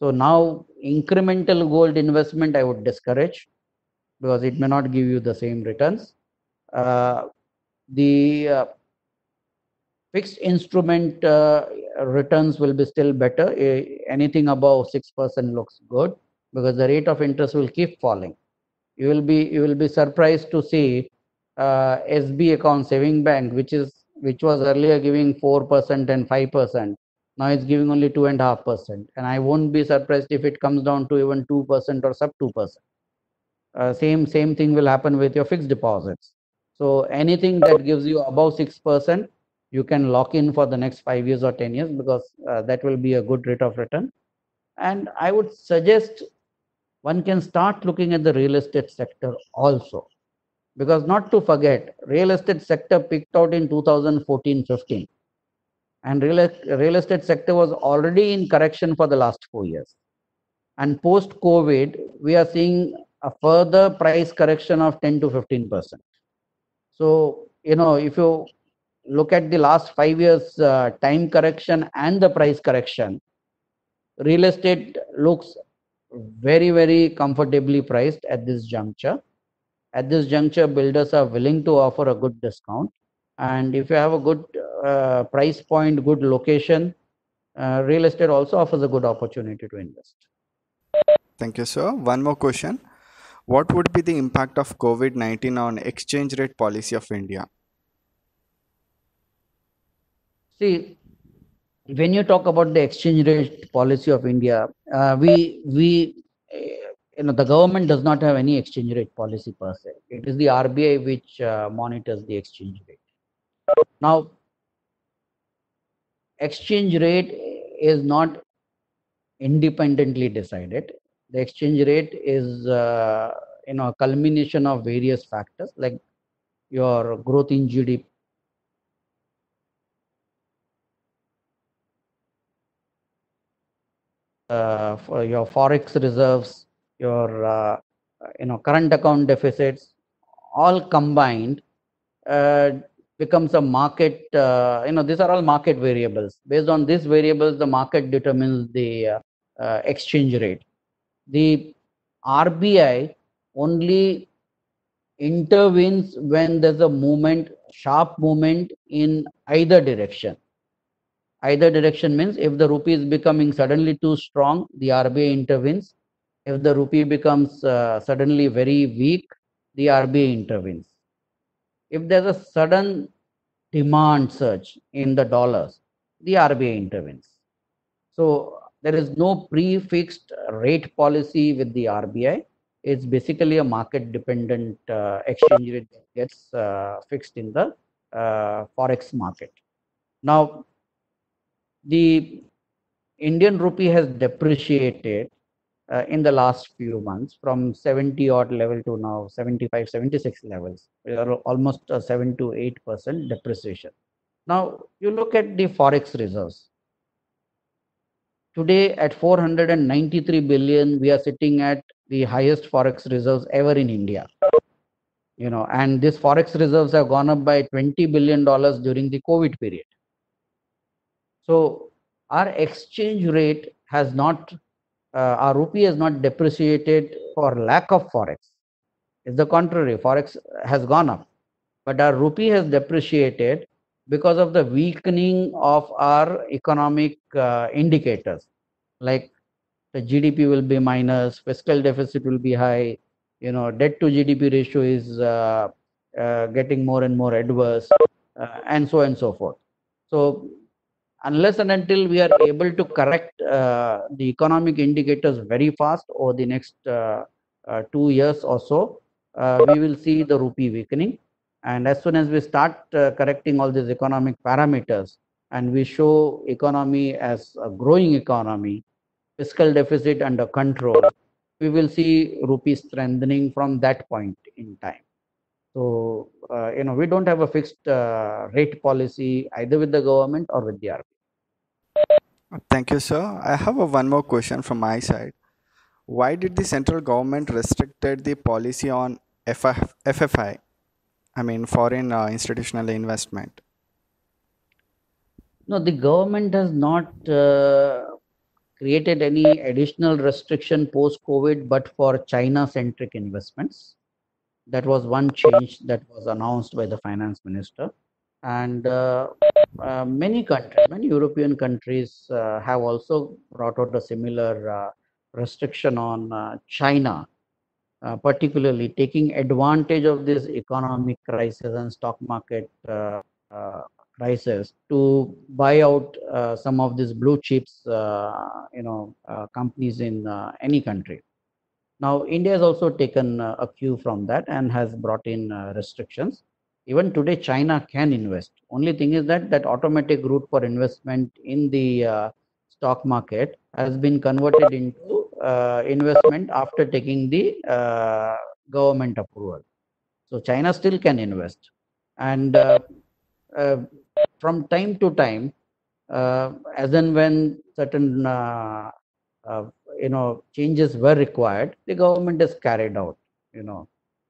So now incremental gold investment I would discourage because it may not give you the same returns. The fixed instrument returns will be still better. Anything above 6% looks good because the rate of interest will keep falling. You will be surprised to see SB account, saving bank, which was earlier giving 4% and 5%. Now it's giving only 2.5%, and I won't be surprised if it comes down to even 2% or sub 2%. Same thing will happen with your fixed deposits. So anything that gives you above 6%, you can lock in for the next 5 years or 10 years because that will be a good rate of return. And I would suggest one can start looking at the real estate sector also, because not to forget, real estate sector peaked out in 2014-15, and real estate sector was already in correction for the last 4 years. And post COVID, we are seeing a further price correction of 10 to 15%. So if you look at the last 5 years time correction and the price correction, real estate looks very, very comfortably priced at this juncture. At this juncture, builders are willing to offer a good discount. And if you have a good price point, good location, real estate also offers a good opportunity to invest. Thank you, sir. One more question. What would be the impact of COVID-19 on exchange rate policy of India? See, when you talk about the exchange rate policy of India, the government does not have any exchange rate policy per se. It is the RBI which monitors the exchange rate. Now, exchange rate is not independently decided. The exchange rate is a culmination of various factors like your growth in GDP, for your forex reserves, your current account deficits, all combined uh, becomes a market. These are all market variables. Based on these variables, the market determines the exchange rate. The RBI only intervenes when there's a movement, sharp movement in either direction. Either direction means if the rupee is becoming suddenly too strong, the RBI intervenes. If the rupee becomes suddenly very weak, the RBI intervenes. If there's a sudden demand surge in the dollars, the RBI intervenes. So there is no prefixed rate policy with the RBI. It's basically a market dependent exchange rate that gets fixed in the forex market. Now, the Indian rupee has depreciated in the last few months from 70 odd level to now 75, 76 levels. We are almost a 7 to 8% depreciation. Now, you look at the forex reserves. Today, at 493 billion, we are sitting at the highest forex reserves ever in India. And these forex reserves have gone up by $20 billion during the COVID period. So our exchange rate has not, our rupee has not depreciated for lack of forex. It's the contrary, forex has gone up, but our rupee has depreciated because of the weakening of our economic indicators, like the GDP will be minus, fiscal deficit will be high, debt to GDP ratio is getting more and more adverse, and so on and so forth. So unless and until we are able to correct the economic indicators very fast over the next 2 years or so, we will see the rupee weakening. And as soon as we start correcting all these economic parameters and we show economy as a growing economy, fiscal deficit under control, we will see rupee strengthening from that point in time. So, we don't have a fixed rate policy either with the government or with the RBI. Thank you, sir. I have one more question from my side. Why did the central government restricted the policy on FFI? I mean, foreign institutional investment. No, the government has not created any additional restriction post COVID, but for China centric investments. That was one change that was announced by the finance minister. And many countries, many European countries have also brought out a similar restriction on China, particularly taking advantage of this economic crisis and stock market uh, crisis to buy out some of these blue chips, companies in any country. Now, India has also taken a cue from that and has brought in restrictions. Even today, China can invest. Only thing is that automatic route for investment in the stock market has been converted into investment after taking the government approval. So China still can invest, and uh, from time to time, as and when certain uh, changes were required, the government has carried out.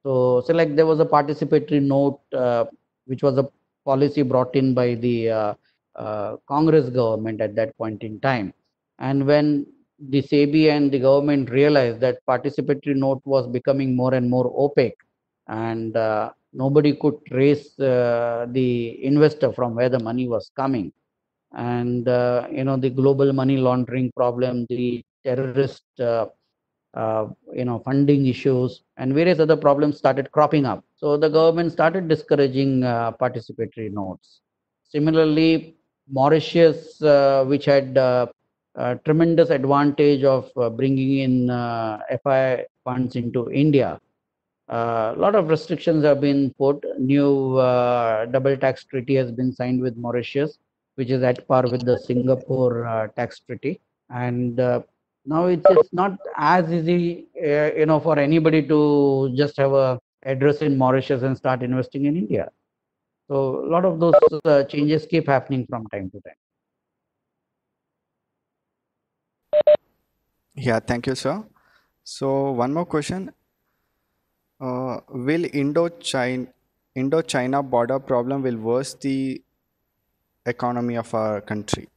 So like there was a participatory note, which was a policy brought in by the Congress government at that point in time, and when the SEBI and the government realized that participatory note was becoming more and more opaque, and nobody could trace the investor from where the money was coming, and the global money laundering problem, the terrorist funding issues, and various other problems started cropping up. So the government started discouraging participatory notes. Similarly, Mauritius, which had tremendous advantage of bringing in FI funds into India, a lot of restrictions have been put. New double tax treaty has been signed with Mauritius, which is at par with the Singapore tax treaty. And now it's not as easy, for anybody to just have a address in Mauritius and start investing in India. So a lot of those changes keep happening from time to time. Yeah, thank you, sir. So one more question. Will Indo-China border problem will worsen the economy of our country?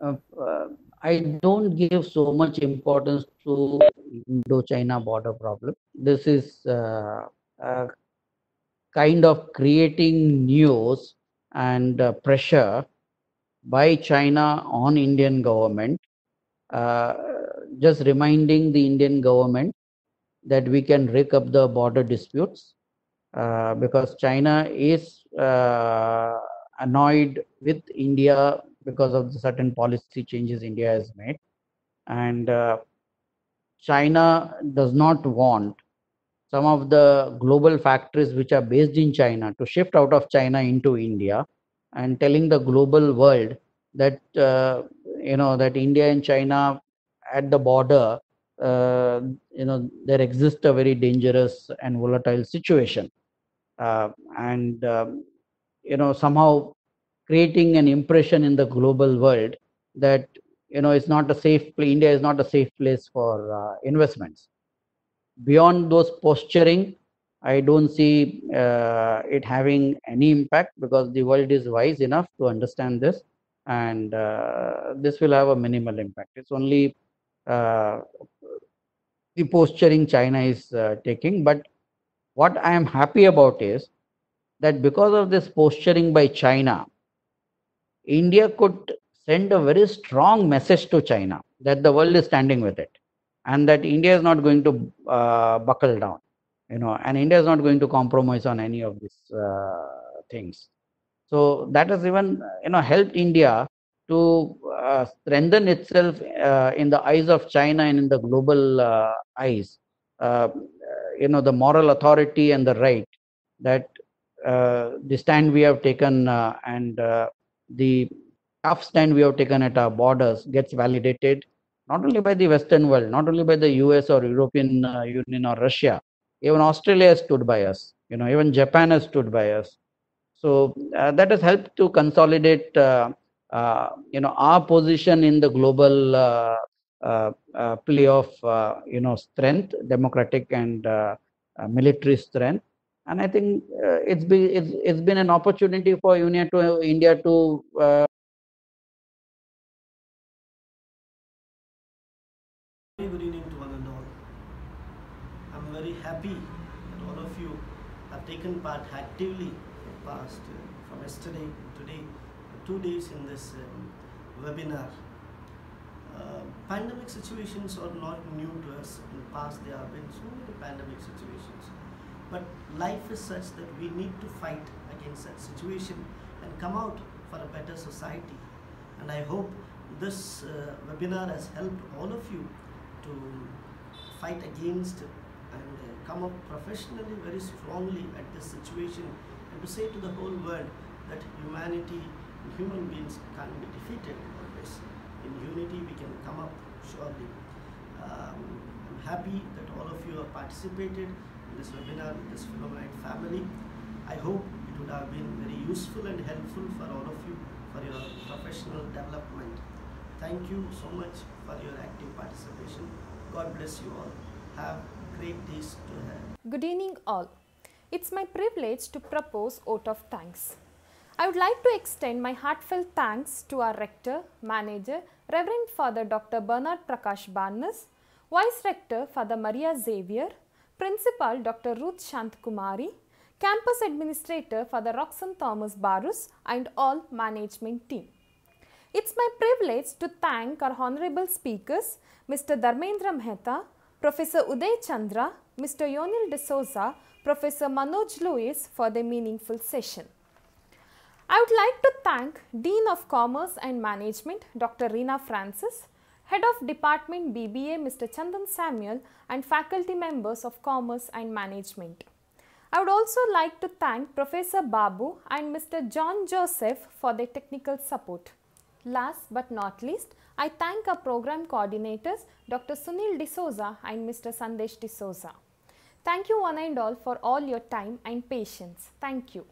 Uh, uh, I don't give so much importance to Indo-China border problem. This is kind of creating news and pressure by China on Indian government, uh, just reminding the Indian government that we can rig up the border disputes, because China is annoyed with India because of the certain policy changes India has made, and China does not want some of the global factories which are based in China to shift out of China into India, and telling the global world that that India and China at the border, there exists a very dangerous and volatile situation, and somehow creating an impression in the global world that it's not a safe place. India is not a safe place for investments. Beyond those posturing, I don't see it having any impact, because the world is wise enough to understand this, and this will have a minimal impact. It's only uh, the posturing China is taking. But what I am happy about is that because of this posturing by China, India could send a very strong message to China that the world is standing with it, and that India is not going to buckle down, and India is not going to compromise on any of these things. So that has even helped India to strengthen itself in the eyes of China and in the global eyes. Uh, the moral authority and the right that the stand we have taken, and the tough stand we have taken at our borders gets validated not only by the Western world, not only by the US or European Union or Russia. Even Australia has stood by us. Even Japan has stood by us. So that has helped to consolidate, our position in the global play of, strength, democratic and military strength. And I think it's been an opportunity for India to Good evening to one and all. I'm very happy that all of you have taken part actively in the past, from yesterday to today, 2 days in this webinar. Pandemic situations are not new to us. In the past, there have been so many pandemic situations. But life is such that we need to fight against that situation and come out for a better society. And I hope this webinar has helped all of you to fight against and come up professionally very strongly at this situation, and to say to the whole world that humanity and human beings can't be defeated always. In unity we can come up surely. I'm happy that all of you have participated in this webinar with this Philomite family. I hope it would have been very useful and helpful for all of you for your professional development. Thank you so much for your active participation. God bless you all. Have great days to have. Good evening all. It's my privilege to propose vote of thanks. I would like to extend my heartfelt thanks to our Rector, Manager, Reverend Father Dr. Bernard Prakash Barnes, Vice Rector Father Maria Xavier, Principal Dr. Ruth Shantkumari, Campus Administrator Father Roxanne Thomas Barus, and all management team. It's my privilege to thank our honorable speakers, Mr. Dharmendra Mehta, Professor Uday Chandra, Mr. Yonil D'Souza, Professor Manoj Lewis for their meaningful session. I would like to thank Dean of Commerce and Management, Dr. Reena Francis, Head of Department BBA, Mr. Chandan Samuel, and faculty members of Commerce and Management. I would also like to thank Professor Babu and Mr. John Joseph for their technical support. Last but not least, I thank our program coordinators, Dr. Sunil D'Souza and Mr. Sandesh D'Souza. Thank you one and all for all your time and patience. Thank you.